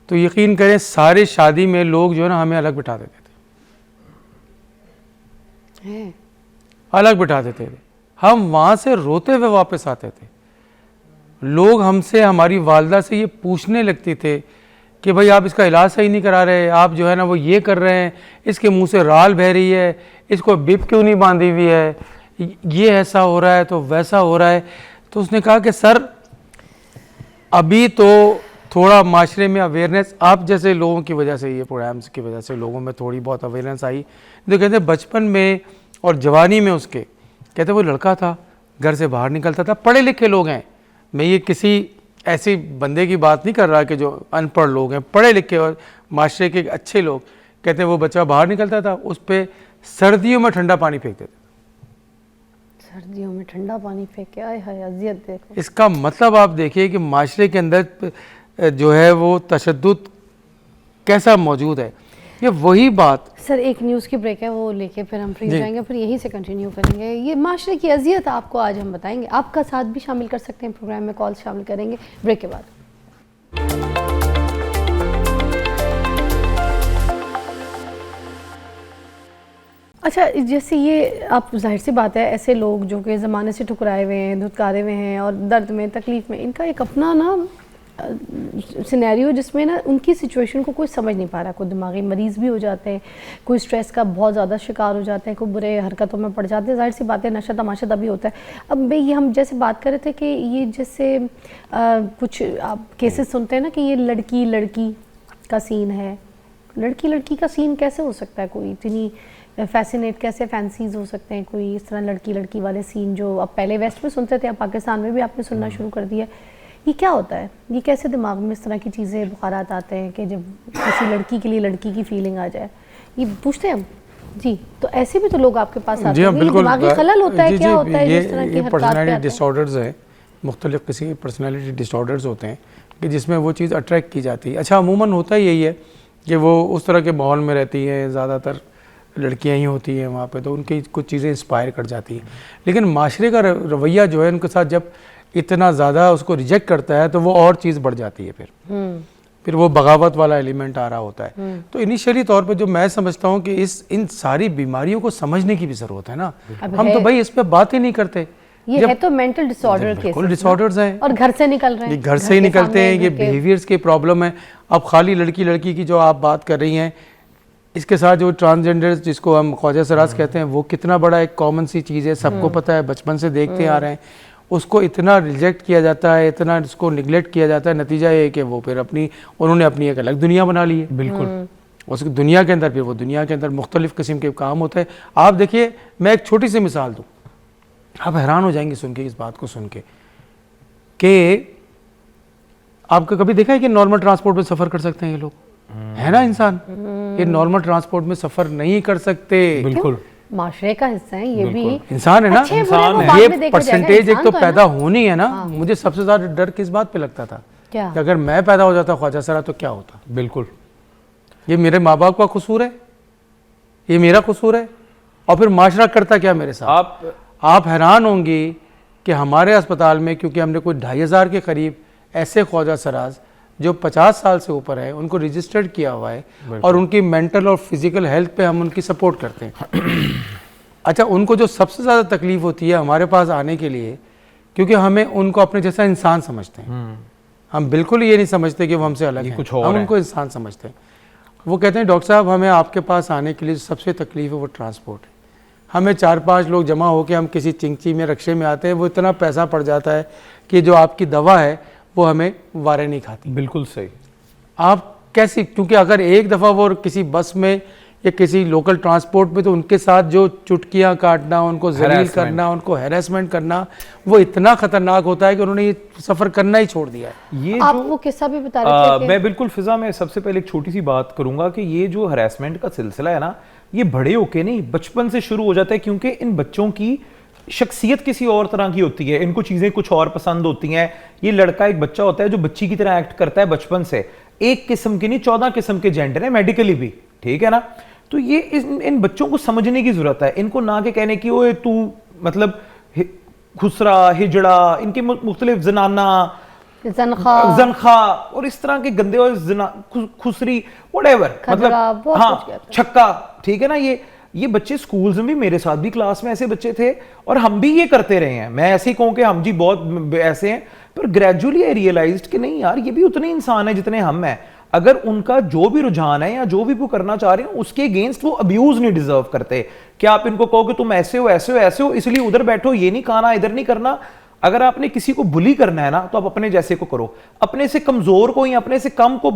तो यकीन करें सारे शादी में लोग जो है ना हमें अलग बिठा देते थे, अलग बिठा देते थे। हम वहाँ से रोते हुए वापस आते थे। लोग हमसे, हमारी वालदा से ये पूछने लगती थे कि भाई आप इसका इलाज सही नहीं करा रहे, आप जो है ना वो ये कर रहे हैं, इसके मुंह से राल बह रही है, इसको बिप क्यों नहीं बांधी हुई है, ये ऐसा हो रहा है तो वैसा हो रहा है। तो उसने कहा कि सर अभी तो थोड़ा माशरे में अवेयरनेस आप जैसे लोगों की वजह से, ये प्रोग्राम्स की वजह से लोगों में थोड़ी बहुत अवेयरनेस आई। तो कहते बचपन में और जवानी में उसके, कहते वो लड़का था, घर से बाहर निकलता था, पढ़े लिखे लोग हैं, मैं ये किसी ऐसे बंदे की बात नहीं कर रहा कि जो अनपढ़ लोग हैं, पढ़े लिखे और माशरे के अच्छे लोग, कहते हैं वो बच्चा बाहर निकलता था, उस पर सर्दियों में ठंडा पानी फेंक देते, सर्दियों में ठंडा पानी फेंक के, आए हाय अजियत देखो। इसका मतलब आप देखिए कि माशरे के अंदर जो है वो तशद्दुद कैसा मौजूद है। ये वही बात। सर एक न्यूज़ की ब्रेक है, वो लेके फिर हम फ्री हो जाएंगे, फिर यहीं से कंटिन्यू करेंगे। ये माशरे की अजियत आपको आज हम बताएंगे, आपका साथ भी शामिल कर सकते हैं प्रोग्राम में, कॉल शामिल करेंगे ब्रेक के बाद। अच्छा, जैसे ये आप जाहिर सी बात है ऐसे लोग जो कि ज़माने से ठुकराए हुए हैं, धुतकारे हुए हैं और दर्द में तकलीफ़ में, इनका एक अपना ना सिनेरियो जिसमें ना उनकी सिचुएशन को कोई समझ नहीं पा रहा, कोई दिमागी मरीज़ भी हो जाते हैं, कोई स्ट्रेस का बहुत ज़्यादा शिकार हो जाते हैं, कोई बुरे हरकतों में पड़ जाते हैं। जाहिर सी बात है नशा तमाशा तभी होता है। अब भाई ये हम जैसे बात कर रहे थे कि ये जैसे कुछ आप केसेस सुनते हैं ना कि ये लड़की लड़की का सीन है, लड़की लड़की का सीन कैसे हो सकता है, कोई इतनी फैसिनेट कैसे फैंसीज हो सकते हैं, कोई इस तरह लड़की लड़की वाले सीन जो अब पहले वेस्ट में सुनते थे, अब पाकिस्तान में भी आपने सुनना शुरू कर दिया। ये क्या होता है, ये कैसे दिमाग में इस तरह की चीज़ें बुखारात आते हैं कि जब किसी लड़की के लिए लड़की की फीलिंग आ जाए, ये पूछते हैं हम जी। तो ऐसे भी तो लोग आपके पास आते हैं, दिमागी खलल होता है, क्या होता है जिस तरह की पर्सनैलिटी डिसऑर्डर्स हैं, मुख्तलिफ किसी के पर्सनैलिटी डिसऑर्डर्स होते हैं कि जिसमें वो चीज़ अट्रैक्ट की जाती है। अच्छा अमूमन होता यही है कि वो उस तरह के माहौल में रहती हैं, ज़्यादातर लड़कियां ही होती हैं वहाँ पे, तो उनकी कुछ चीज़ें इंस्पायर कर जाती हैं। लेकिन माशरे का रवैया जो है उनके साथ जब इतना ज़्यादा उसको रिजेक्ट करता है तो वो और चीज़ बढ़ जाती है, फिर वो बगावत वाला एलिमेंट आ रहा होता है। तो इनिशियली तौर पे जो मैं समझता हूँ कि इन सारी बीमारियों को समझने की भी ज़रूरत है ना। हम तो भाई इस पर बात ही नहीं करते। ये है तो मेंटल डिसऑर्डर केसेस, डिसऑर्डर्स हैं और घर से निकल रहे हैं, घर से ही निकलते हैं, ये बिहेवियर्स के प्रॉब्लम है। अब खाली लड़की लड़की की जो आप बात कर रही हैं, इसके साथ जो ट्रांसजेंडर्स जिसको हम ख्वाजा सराज कहते हैं, वो कितना बड़ा एक कॉमन सी चीज़ है, सबको पता है, बचपन से देखते आ रहे हैं। उसको इतना रिजेक्ट किया जाता है, इतना उसको निगलेक्ट किया जाता है, नतीजा ये है कि वो फिर उन्होंने अपनी एक अलग दुनिया बना ली है। बिल्कुल उस दुनिया के अंदर फिर वो दुनिया के अंदर मुख्तलिफ किस्म के काम होते हैं। आप देखिए, मैं एक छोटी सी मिसाल दूँ, आप हैरान हो जाएंगे सुन के, इस बात को सुन के कि आपको कभी देखा है कि नॉर्मल ट्रांसपोर्ट में सफ़र कर सकते हैं ये लोग, है ना इंसान, ये नॉर्मल ट्रांसपोर्ट में सफ़र नहीं कर सकते। बिल्कुल माशरे का हिस्सा है, ये भी इंसान है ना, इंसान है। ये परसेंटेज एक तो पैदा होनी है ना। मुझे सबसे ज़्यादा डर किस बात पे लगता था कि अगर मैं पैदा हो जाता ख्वाजा सरा तो क्या होता। बिल्कुल, ये मेरे माँ बाप का कसूर है, ये मेरा कसूर है, और फिर माशरा करता क्या मेरे साथ। आप हैरान होंगी कि हमारे अस्पताल में, क्योंकि हमने कोई 2500 के करीब ऐसे ख्वाजा सराज जो 50 साल से ऊपर है उनको रजिस्टर्ड किया हुआ है, और उनकी मेंटल और फिजिकल हेल्थ पे हम उनकी सपोर्ट करते हैं। अच्छा, उनको जो सबसे ज़्यादा तकलीफ होती है हमारे पास आने के लिए, क्योंकि हमें उनको अपने जैसा इंसान समझते हैं, हम बिल्कुल ये नहीं समझते कि वो हमसे अलग है, हम उनको इंसान समझते हैं। वो कहते हैं डॉक्टर साहब हमें आपके पास आने के लिए सबसे तकलीफ है वो ट्रांसपोर्ट है। हमें 4-5 लोग जमा होकर हम किसी चिंची में रक्शे में आते हैं, वो इतना पैसा पड़ जाता है कि जो आपकी दवा है वो हमें वारे नहीं खाती। बिल्कुल सही। आप कैसी, क्योंकि अगर एक दफ़ा वो किसी बस में या किसी लोकल ट्रांसपोर्ट में, तो उनके साथ जो चुटकियां काटना, उनको जलील करना, उनको हैरेसमेंट करना, वो इतना खतरनाक होता है कि उन्होंने ये सफ़र करना ही छोड़ दिया है। ये आप वो किस्सा भी बता रहे थे मैं बिल्कुल फिजा में सबसे पहले एक छोटी सी बात करूंगा कि ये जो हरासमेंट का सिलसिला है ना, ये बड़े होके नहीं बचपन से शुरू हो जाता है, क्योंकि इन बच्चों की शख्सियत किसी और तरह की होती है, इनको चीज़ें कुछ और पसंद होती हैं। ये लड़का एक बच्चा होता है जो बच्ची की तरह एक्ट करता है बचपन से, एक किस्म की नहीं 14 किस्म के जेंडर है मेडिकली भी, ठीक है ना। तो ये इन बच्चों को समझने की जरूरत है, इनको ना के कहने की ओए तू मतलब खुसरा हिजड़ा, इनके मुख्तलिफ जनाना जनखा और इस तरह के गंदे और खुसरी व्हाटएवर, मतलब हाँ छक्का, ठीक है ना। ये बच्चे स्कूल्स में भी, मेरे साथ भी क्लास में ऐसे बच्चे थे और हम भी ये करते रहे हैं। मैं ऐसे ही कहूँ कि हम जी बहुत ऐसे हैं, पर ग्रेजुअली आई रियलाइज्ड कि नहीं यार, ये भी उतने इंसान है जितने हम हैं। अगर उनका जो भी रुझान है या जो भी वो करना चाह रहे हैं उसके अगेंस्ट वो अब्यूज नहीं डिजर्व करते। क्या आप इनको कहो कि तुम ऐसे हो ऐसे हो ऐसे हो इसलिए उधर बैठो, ये नहीं खाना, इधर नहीं करना। अगर आपने किसी को बुली करना है ना, तो आप अपने जैसे को करो। अपने से कमजोर को या अपने से कम को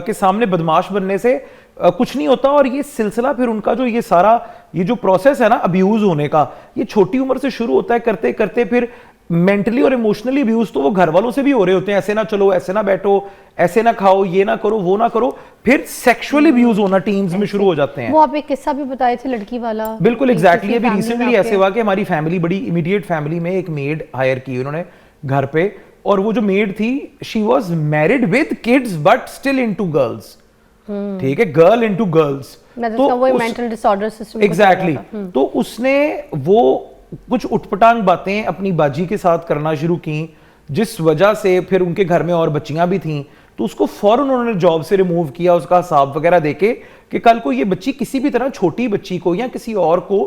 के सामने बदमाश बनने से कुछ नहीं होता। और ये सिलसिला फिर उनका जो ये सारा ये जो प्रोसेस है ना अब्यूज होने का, ये छोटी उम्र से शुरू होता है, करते करते फिर मेंटली और इमोशनली अब्यूज तो वो घर वालों से भी हो रहे होते हैं। ऐसे ना चलो, ऐसे ना बैठो, ऐसे ना खाओ, ये ना करो, वो ना करो। फिर सेक्सुअली अब्यूज होना टीन्स में शुरू हो जाते हैं। वो आप एक किस्सा भी बताए थे लड़की वाला। बिल्कुल एग्जैक्टली। अभी रिसेंटली ऐसे हुआ कि हमारी फैमिली, बड़ी इमीडिएट फैमिली में एक मेड हायर की उन्होंने घर पे, और वो जो मेड थी she was married with kids but still into girls, ठीक है, गर्ल इनटू गर्ल्स। तो वो मेंटल डिसऑर्डर सिस्टम एग्जैक्टली। तो उसने वो कुछ उठपटांग बातें अपनी बाजी के साथ करना शुरू की, जिस वजह से फिर उनके घर में और बच्चियां भी थीं, तो उसको फौरन उन्होंने जॉब से रिमूव किया, उसका हिसाब वगैरह देके कि कल को ये बच्ची किसी भी तरह छोटी बच्ची को या किसी और को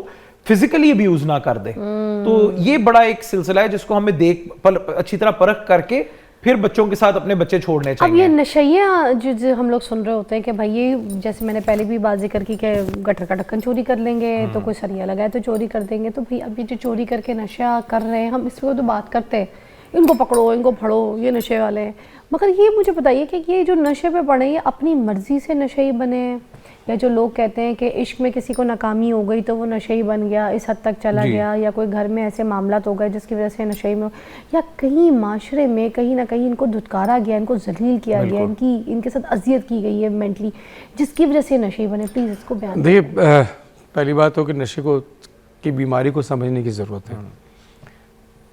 फिजिकली अब्यूज ना कर दे। तो ये बड़ा एक सिलसिला है जिसको हमें अच्छी तरह परख करके फिर बच्चों के साथ अपने बच्चे छोड़ने चाहिए। अब ये नशैया जो हम लोग सुन रहे होते हैं कि भाई ये, जैसे मैंने पहले भी बात जिक्र की कि गटर का ढक्कन चोरी कर लेंगे तो कोई सरिया लगाए तो चोरी कर देंगे। तो भाई अभी जो चोरी करके नशा कर रहे हैं, हम इस पर तो बात करते हैं, इनको पकड़ो, इनको फड़ो, ये नशे वाले हैं। मगर ये मुझे बताइए कि ये जो नशे पे पड़े, ये अपनी मर्जी से नशेई बने, या जो लोग कहते हैं कि इश्क में किसी को नाकामी हो गई तो वो नशेई बन गया, इस हद तक चला गया, या कोई घर में ऐसे मामला हो गए जिसकी वजह से नशेई में, या कहीं माशरे में कहीं ना कहीं इनको धुतकारा गया, इनको जलील किया गया, इनके साथ अजियत की गई है मेंटली, जिसकी वजह से नशेई बने। प्लीज़ इसको बयान देखिए, पहली बात हो कि नशे को की बीमारी को समझने की ज़रूरत है।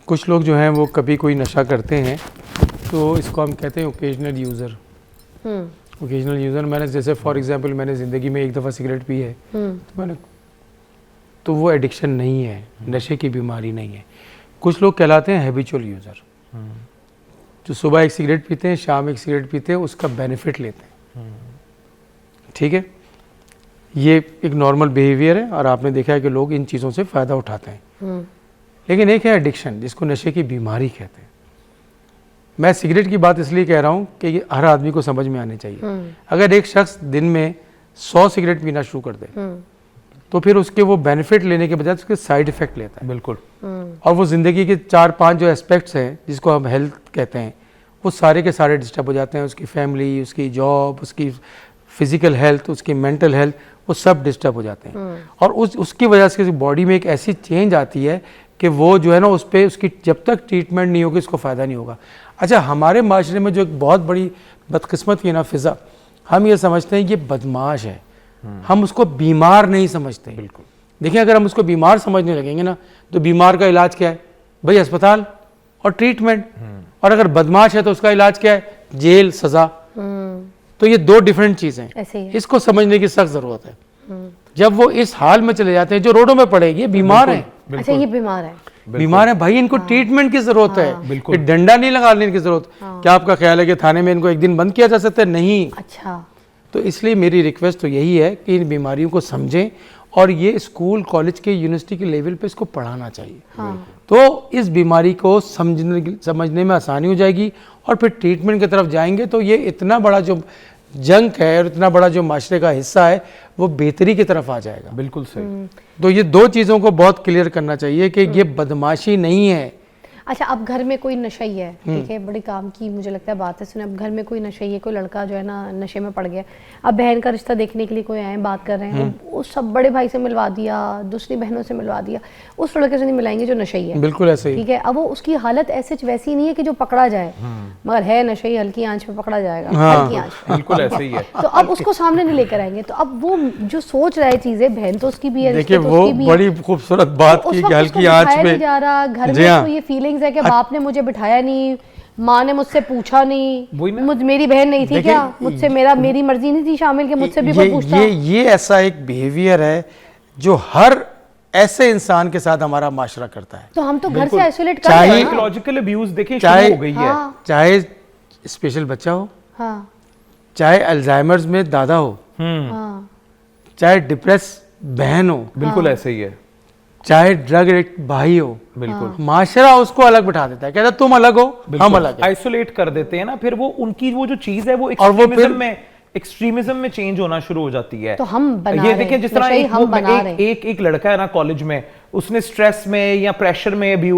कुछ लोग जो हैं वो कभी कोई नशा करते हैं तो इसको हम कहते हैं ओकेजनल यूज़र। ओकेजनल यूज़र, मैंने जैसे फॉर एग्जांपल मैंने ज़िंदगी में एक दफ़ा सिगरेट पी है तो वो एडिक्शन नहीं है, नशे की बीमारी नहीं है। कुछ लोग कहलाते हैं हैबिचुअल यूज़र, जो सुबह एक सिगरेट पीते हैं, शाम एक सिगरेट पीते हैं, उसका बेनिफिट लेते हैं, ठीक है। ये एक नॉर्मल बिहेवियर है और आपने देखा है कि लोग इन चीज़ों से फ़ायदा उठाते हैं। लेकिन एक है एडिक्शन, जिसको नशे की बीमारी कहते हैं। मैं सिगरेट की बात इसलिए कह रहा हूँ कि ये हर आदमी को समझ में आनी चाहिए। अगर एक शख्स दिन में 100 सिगरेट पीना शुरू कर दे तो फिर उसके वो बेनिफिट लेने के बजाय उसके साइड इफेक्ट लेता है। बिल्कुल। और वो ज़िंदगी के 4-5 जो एस्पेक्ट्स हैं जिसको हम हेल्थ कहते हैं, वो सारे के सारे डिस्टर्ब हो जाते हैं। उसकी फैमिली, उसकी जॉब, उसकी फिजिकल हेल्थ, उसकी मेंटल हेल्थ, वो सब डिस्टर्ब हो जाते हैं। और उसकी वजह से बॉडी में एक ऐसी चेंज आती है कि वो जो है ना, उस पर उसकी जब तक ट्रीटमेंट नहीं होगी उसको फ़ायदा नहीं होगा। अच्छा, हमारे माशरे में जो एक बहुत बड़ी बदकिस्मत की ना फिज़ा, हम ये समझते हैं ये बदमाश है, हम उसको बीमार नहीं समझते। बिल्कुल। देखिए, अगर हम उसको बीमार समझने लगेंगे ना, तो बीमार का इलाज क्या है भाई? अस्पताल और ट्रीटमेंट। और अगर बदमाश है तो उसका इलाज क्या है? जेल, सज़ा। तो ये 2 डिफरेंट चीज़ें हैं, इसको समझने की सख्त ज़रूरत है। जब वो इस हाल में चले जाते हैं, जो रोडों में पड़े, ये बीमार हैं। अच्छा, ये बीमार है, बीमार है भाई, इनको ट्रीटमेंट की जरूरत है। बिल्कुल। डंडा नहीं लगाने की जरूरत। क्या आपका ख्याल है कि थाने में इनको एक दिन बंद किया जा सकता है? नहीं। अच्छा। तो इसलिए मेरी रिक्वेस्ट तो यही है कि इन बीमारियों को समझें और ये स्कूल, कॉलेज के, यूनिवर्सिटी के लेवल पे इसको पढ़ाना चाहिए। तो इस बीमारी को समझने में आसानी हो जाएगी और फिर ट्रीटमेंट की तरफ जाएंगे तो ये इतना बड़ा जो जंक है और इतना बड़ा जो माशरे का हिस्सा है वो बेहतरी की तरफ आ जाएगा। बिल्कुल सही। तो ये 2 चीज़ों को बहुत क्लियर करना चाहिए कि ये बदमाशी नहीं है। अच्छा, अब घर में कोई नशई है, ठीक है, बड़ी काम की मुझे लगता है बात है। सुने, अब घर में कोई नशई है, कोई लड़का जो है ना नशे में पड़ गया, अब बहन का रिश्ता देखने के लिए कोई आए, बात कर रहे हैं, उस सब बड़े भाई से मिलवा दिया, दूसरी बहनों से मिलवा दिया, उस लड़के से नहीं मिलाएंगे जो नशई है। बिल्कुल ऐसे ही। ठीक है, अब वो उसकी हालत ऐसे वैसी नहीं है कि जो पकड़ा जाए, मगर है नशई, हल्की आंच पे पकड़ा जाएगा, हल्की आंच पे। बिल्कुल ऐसे ही है। तो अब उसको सामने नहीं लेकर आएंगे, तो अब वो जो सोच रहा है चीजें, बहन तो उसकी भी है, देखिए रिश्ते तो वो उसकी भी है। बड़ी खूबसूरत बात तो उस की वक्त कि उसको हल्की आंच बिठाया पे नहीं जा रहा, घर जी में हाँ। उसको ये फीलिंग्स है कि बाप ने मुझे बिठाया नहीं, माँ ने मुझसे पूछा वही नहीं, ना। मेरी बहन नहीं थी देखिए, क्या, मुझसे मेरी मर्जी नहीं थी शामिल कि मुझसे भी कोई पूछता। ये ऐसा एक बिहेवियर है जो हर ऐसे इंसान के साथ हमारा माशरा करता है। तो हम तो घर से आइसोलेट कर चाहे- रहे हैं ना। साइकोलॉजिकल अब्यूज देखें चाहे- शुरू हो गई है। हाँ चाहे स्पेशल बच्चा हो, हाँ चाहे अल्जाइमर्स में दादा हो, हाँ चाहे डिप्रेस बहन हो, बिल्कुल ऐसे ही है। चाहे ड्रग एडिक्ट भाई हो, बिल्कुल माशरा उसको अलग बिठा देता है, कहता है तुम अलग हो, हम अलग हैं। आइसोलेट कर देते हैं ना, फिर वो उनकी वो जो चीज है वो और वो फिर- एक्सट्रीमिज्म में चेंज होना शुरू हो जाती है। तो हम बना ये रहे देखिए हैं, जिस तरह नशे ही एक, हम बना रहे हैं। एक लड़का है ना कॉलेज में, उसने स्ट्रेस में या प्रेशर में भी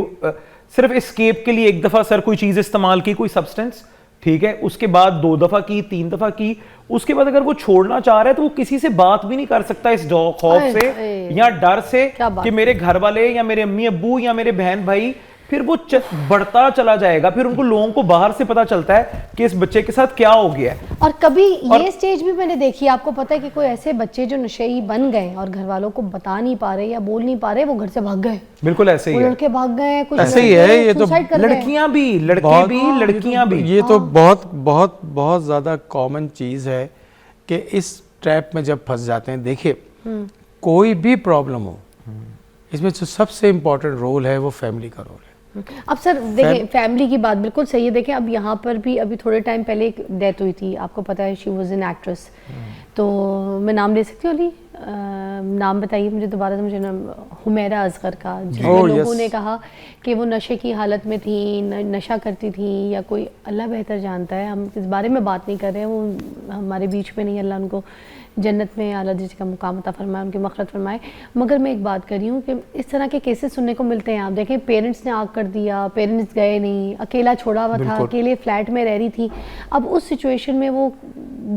सिर्फ एस्केप के लिए एक दफा सर कोई चीज इस्तेमाल की, कोई सब्सटेंस, ठीक है, उसके बाद 2 दफा की, 3 दफा की, उसके बाद अगर वो छोड़ना चाह रहा है तो वो किसी से बात भी नहीं कर सकता इस खौफ से या डर से क्या बात कि मेरे घर वाले या मेरे अम्मी अब्बू या मेरे बहन भाई, फिर वो बढ़ता चला जाएगा। फिर उनको लोगों को बाहर से पता चलता है कि इस बच्चे के साथ क्या हो गया है। और कभी ये स्टेज भी मैंने देखी, आपको पता है कि कोई ऐसे बच्चे जो नशेई बन गए और घर वालों को बता नहीं पा रहे या बोल नहीं पा रहे, वो घर से भाग गए, बिल्कुल ऐसे ही वो है। लड़के भाग गए, कुछ ऐसे ही है, ये तो suicide कर गए। लड़कियां भी, लड़के बहुत- भी, लड़कियां भी। ये तो बहुत बहुत बहुत ज़्यादा कॉमन चीज़ है कि इस ट्रैप में जब फंस जाते हैं। देखिए कोई भी प्रॉब्लम हो, इसमें जो सबसे इम्पोर्टेंट रोल है वो फैमिली का रोल है। अब सर देखिए, फैमिली की बात बिल्कुल सही है। देखें अब यहाँ पर भी अभी थोड़े टाइम पहले एक डेथ हुई थी, आपको पता है, शी वॉज एन एक्ट्रेस। तो मैं नाम ले सकती हूँ अली? नाम बताइए मुझे दोबारा से, मुझे नाम, हुमैरा असगर का, जिसमें लोगों ने कहा कि वो नशे की हालत में थी, नशा करती थी, या कोई, अल्लाह बेहतर जानता है, हम इस बारे में बात नहीं कर रहे हैं, वो हमारे बीच में नहीं, अल्लाह उनको जन्नत में आला दर्जे का मुकाम अता फरमाए, उनकी मग़फ़िरत फरमाए। मगर मैं एक बात कर रही हूँ कि इस तरह के केसेस सुनने को मिलते हैं। आप देखें, पेरेंट्स ने आग कर दिया, पेरेंट्स गए नहीं, अकेला छोड़ा हुआ था, अकेले फ्लैट में रह रही थी। अब उस सिचुएशन में वो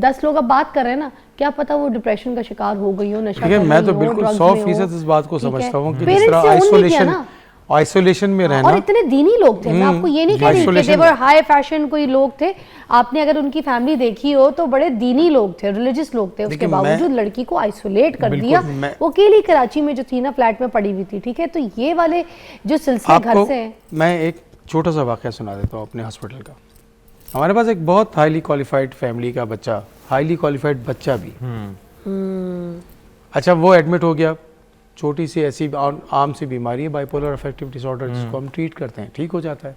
10 लोग अब बात कर रहे हैं ना, क्या पता वो डिप्रेशन का शिकार हो गई हो, नशा कर रही हो, मैं तो बिल्कुल drugs 100% में हो। इस बात को ठीक है? समझता हूँ कि जिस Parents तरह ने उन नहीं किया ना। आइसोलेशन में रहना, और इतने दीनी लोग थे, मैं आपको ये नहीं कह रही कि isolation दे वर हाई फैशन कोई लोग थे। आपने अगर उनकी फैमिली देखी हो तो बड़े दीनी लोग थे, रिलीजियस लोग थे, उसके देखिए, बावजूद लड़की को आइसोलेट कर दिया। मैं- वो अकेली कराची में जो थी ना, फ्लैट में पड़ी हुई थी। ठीक है, तो ये वाले जो सिलसिले घर आपको से हैं। मैं एक छोटा सा वाक़या सुना देता हूँ अपने हॉस्पिटल का। हमारे पास एक बहुत हाईली क्वालिफाइड फैमिली का बच्चा, हाईली क्वालिफाइड बच्चा भी, अच्छा वो एडमिट हो गया, छोटी सी ऐसी आम सी बीमारी है, बाइपोलर अफेक्टिव डिसऑर्डर, जिसको हम ट्रीट करते हैं, ठीक हो जाता है।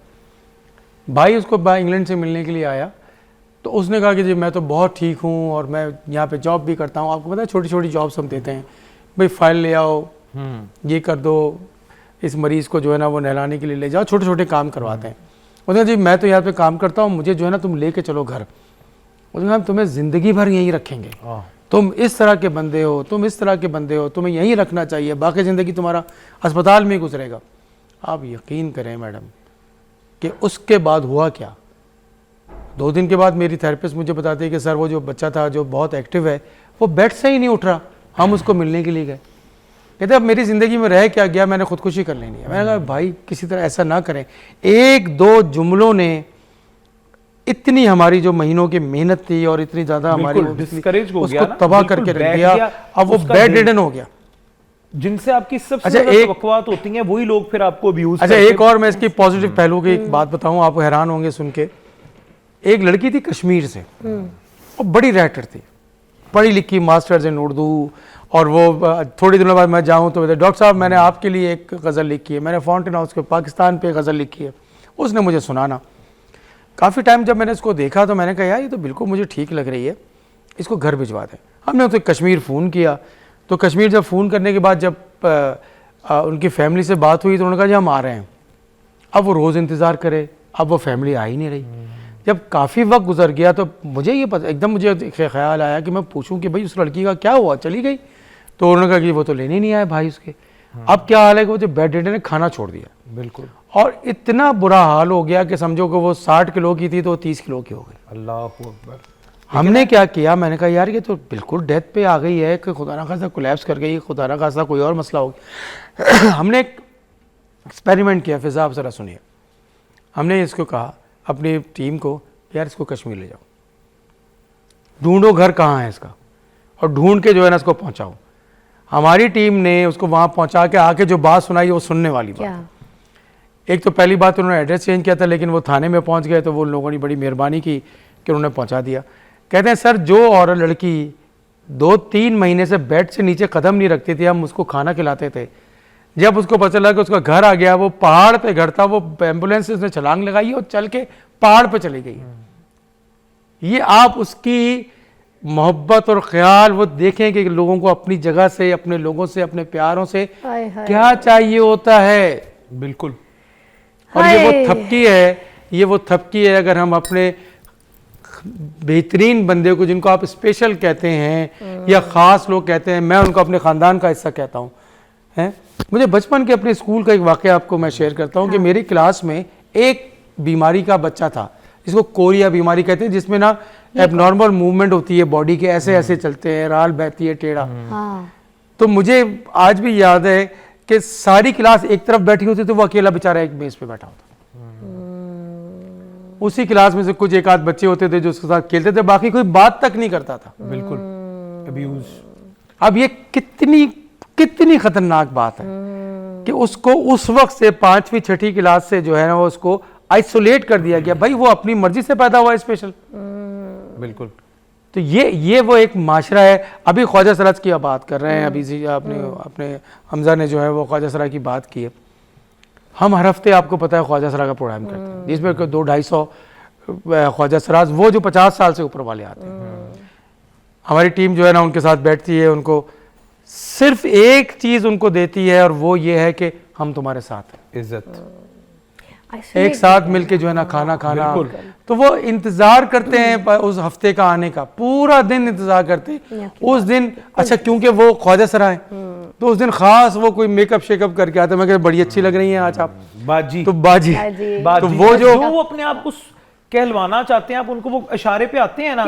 भाई उसको इंग्लैंड से मिलने के लिए आया, तो उसने कहा कि जी मैं तो बहुत ठीक हूँ और मैं यहाँ पे जॉब भी करता हूँ। आपको पता है छोटी छोटी जॉब्स हम देते हैं, भाई फाइल ले आओ, ये कर दो, इस मरीज़ को जो है ना वो नहलाने के लिए ले जाओ, छोटे छोटे काम करवाते हैं। उसने जी मैं तो यहाँ पे काम करता हूँ, मुझे जो है ना तुम लेके चलो घर। उसने कहा तुम्हें ज़िंदगी भर यहीं रखेंगे, तुम इस तरह के बंदे हो, तुम इस तरह के बंदे हो, तुम्हें यहीं रखना चाहिए, बाकी ज़िंदगी तुम्हारा अस्पताल में ही गुजरेगा। आप यकीन करें मैडम कि उसके बाद हुआ क्या, 2 दिन के बाद मेरी थेरेपिस्ट मुझे बताती है कि सर वो जो बच्चा था जो बहुत एक्टिव है, वो बेड से ही नहीं उठ रहा, हम उसको मिलने के लिए गए। कहते अब मेरी ज़िंदगी में रह क्या गया, मैंने खुदकुशी कर लेनी है। मैंने कहा भाई किसी तरह ऐसा ना करें। 1-2 जुमलों ने इतनी हमारी जो महीनों की मेहनत थी और इतनी ज़्यादा हमारी डिस्करेज हो गया उसको ना, तबाह बिल्कुल करके रख बैठ दिया। गया, अब वो उसका बेड दिल- रिडन हो गया। जिनसे आपकी सबसे अच्छा, ज्यादा एक- तवक्कुआत होती हैं वही लोग फिर आपको अब्यूज अच्छा एक और मैं इसकी पॉजिटिव पहलू की एक बात बताऊं, आप हैरान होंगे सुन के। एक लड़की थी कश्मीर से, और बड़ी राइटर थी, पढ़ी लिखी, मास्टर्स इन उर्दू, और वो थोड़ी दिनों बाद मैं जाऊं तो डॉक्टर साहब मैंने आपके लिए एक गज़ल लिखी है, मैंने फाउंटेन हाउस के पाकिस्तान पे गज़ल लिखी है। उसने मुझे सुनाना। काफ़ी टाइम जब मैंने इसको देखा तो मैंने कहा यार ये तो बिल्कुल मुझे ठीक लग रही है, इसको घर भिजवा दें। हमने उसे कश्मीर फ़ोन किया, तो कश्मीर जब फ़ोन करने के बाद जब उनकी फैमिली से बात हुई तो उन्होंने कहा जी हम आ रहे हैं। अब वो रोज़ इंतज़ार करे, अब वो फैमिली आ ही नहीं रही। जब काफ़ी वक्त गुजर गया तो मुझे ये पता, एकदम मुझे ख्याल आया कि मैं पूछूं कि भाई उस लड़की का क्या हुआ, चली गई? तो उन्होंने कहा कि वो तो लेने नहीं आए भाई उसके। अब क्या हाल है कि वो जो बेड रिडन ने खाना छोड़ दिया, बिल्कुल, और इतना बुरा हाल हो गया कि समझो कि वो 60 किलो की थी तो वो 30 किलो की हो गई। अल्लाह अकबर। हमने क्या किया, मैंने कहा यार ये तो बिल्कुल डेथ पे आ गई है कि खुदा ना खास्ता कोलैप्स कर गई, खुदा ना खास्ता कोई और मसला हो गया। हमने एक एक्सपेरिमेंट किया। फिजा आप ज़रा सुनिए, हमने इसको कहा अपनी टीम को, यार इसको कश्मीर ले जाओ, ढूंढो घर कहाँ है इसका, और ढूंढ के जो है ना इसको पहुँचाओ। हमारी टीम ने उसको वहाँ पहुँचा के आके जो बात सुनाई वो सुनने वाली बात है। एक तो पहली बात उन्होंने एड्रेस चेंज किया था, लेकिन वो थाने में पहुँच गए तो वो लोगों ने बड़ी मेहरबानी की कि उन्होंने पहुँचा दिया। कहते हैं सर जो और लड़की 2-3 महीने से बेड से नीचे कदम नहीं रखती थी, हम उसको खाना खिलाते थे, जब उसको पता चला कि उसका घर आ गया, वो पहाड़ पे घर था, वो एम्बुलेंस से उसने छलांग लगाई और चल के पहाड़ पे चली गई। ये आप उसकी मोहब्बत और ख्याल वो देखें कि लोगों को अपनी जगह से, अपने लोगों से, अपने प्यारों से क्या चाहिए होता है। बिल्कुल। और ये वो थपकी है, ये वो थपकी है। अगर हम अपने बेहतरीन बंदे को, जिनको आप स्पेशल कहते हैं या ख़ास लोग कहते हैं, मैं उनको अपने ख़ानदान का हिस्सा कहता हूँ, हैं। मुझे बचपन के अपने स्कूल का एक वाक़या आपको मैं शेयर करता हूँ कि मेरी क्लास में एक बीमारी का बच्चा था, जिसको कोरिया बीमारी कहते हैं, जिसमें ना एबनॉर्मल मूवमेंट होती है बॉडी के, ऐसे ऐसे चलते हैं, राल बहती है टेढ़ा। तो मुझे आज भी याद है कि सारी क्लास एक तरफ बैठी होती तो वो अकेला बेचारा एक मेज़ पे बैठा होता। उसी क्लास में से कुछ एक आध बच्चे होते थे जो उसके साथ खेलते थे, बाकी कोई बात तक नहीं करता था। बिल्कुल अब्यूज। अब ये कितनी कितनी खतरनाक बात है कि उसको उस वक्त से 5वीं 6ठी क्लास से जो है ना वो उसको आइसोलेट कर दिया गया। भाई वो अपनी मर्जी से पैदा हुआ है स्पेशल। बिल्कुल। तो ये वो एक माशरा है। अभी ख्वाजा सराज की बात कर रहे हैं, अभी अपने हमजा ने जो है वो ख्वाजा सरा की बात की है। हम हर हफ्ते आपको पता है ख्वाजा सरा का प्रोग्राम करते हैं, जिसमें 200-250 ख्वाजा सराज वो जो 50 साल से ऊपर वाले आते हैं। हमारी टीम जो है ना उनके साथ बैठती है, उनको सिर्फ एक चीज़ उनको देती है और वो ये है कि हम तुम्हारे साथ हैं। इज्जत। एक साथ मिलके जो है ना खाना खाना, तो वो इंतजार करते हैं उस हफ्ते का आने का, पूरा दिन इंतजार करते हैं उस दिन। अच्छा क्योंकि वो ख्वाजा सरा है तो उस दिन खास वो कोई मेकअप शेकअप करके आते हैं। मैं कह बड़ी अच्छी लग रही हैं आज आप, बाजी। तो बाजी तो वो जो अपने आप को कहलवाना चाहते हैं, आप उनको वो इशारे पे आते हैं ना,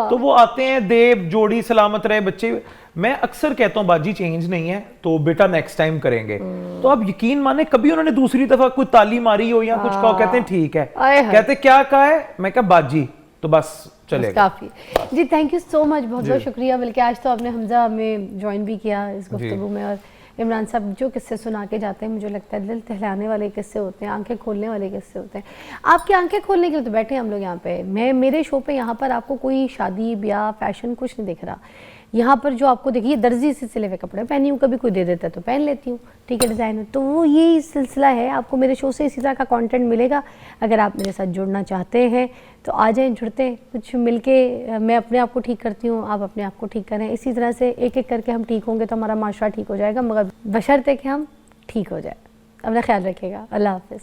तो वो आते हैं, देव जोड़ी सलामत रहे बच्चे। मैं अक्सर कहता हूँ बाजी चेंज नहीं है तो बेटा नेक्स्ट टाइम करेंगे। तो आप यकीन माने कभी उन्होंने दूसरी दफा कोई ताली मारी हो या कुछ कहा, कहते हैं ठीक है, कहते क्या कहा है, मैं कहा बाजी, तो बस चलेगा। काफी जी, थैंक यू सो मच, बहुत बहुत शुक्रिया। बल्कि आज तो आपने हमजा में ज्वाइन भी किया इस गुफ्तगू में, और इमरान साहब जो किस्से सुना के जाते हैं, मुझे लगता है दिल टहलाने वाले किस्से होते हैं, आंखें खोलने वाले किस्से होते हैं। आपकी आंखें खोलने के लिए तो बैठे हम लोग यहाँ पे। मेरे शो पे यहाँ पर आपको कोई शादी ब्याह फैशन कुछ नहीं दिख रहा। यहाँ पर जो आपको देखिए, दर्जी से सिले हुए कपड़े पहनी हूँ, कभी कोई दे देता है तो पहन लेती हूँ, ठीक है, डिज़ाइन। तो वो यही सिलसिला है। आपको मेरे शो से इसी तरह का कंटेंट मिलेगा। अगर आप मेरे साथ जुड़ना चाहते हैं तो आ जाएं, जुड़ते हैं, कुछ मिलके मैं अपने आप को ठीक करती हूँ, आप अपने आप को ठीक करें। इसी तरह से एक एक करके हम ठीक होंगे तो हमारा माशरा ठीक हो जाएगा, मगर बशर्ते कि हम ठीक हो जाए। अपना ख्याल रखिएगा। अल्लाह हाफ़िज़।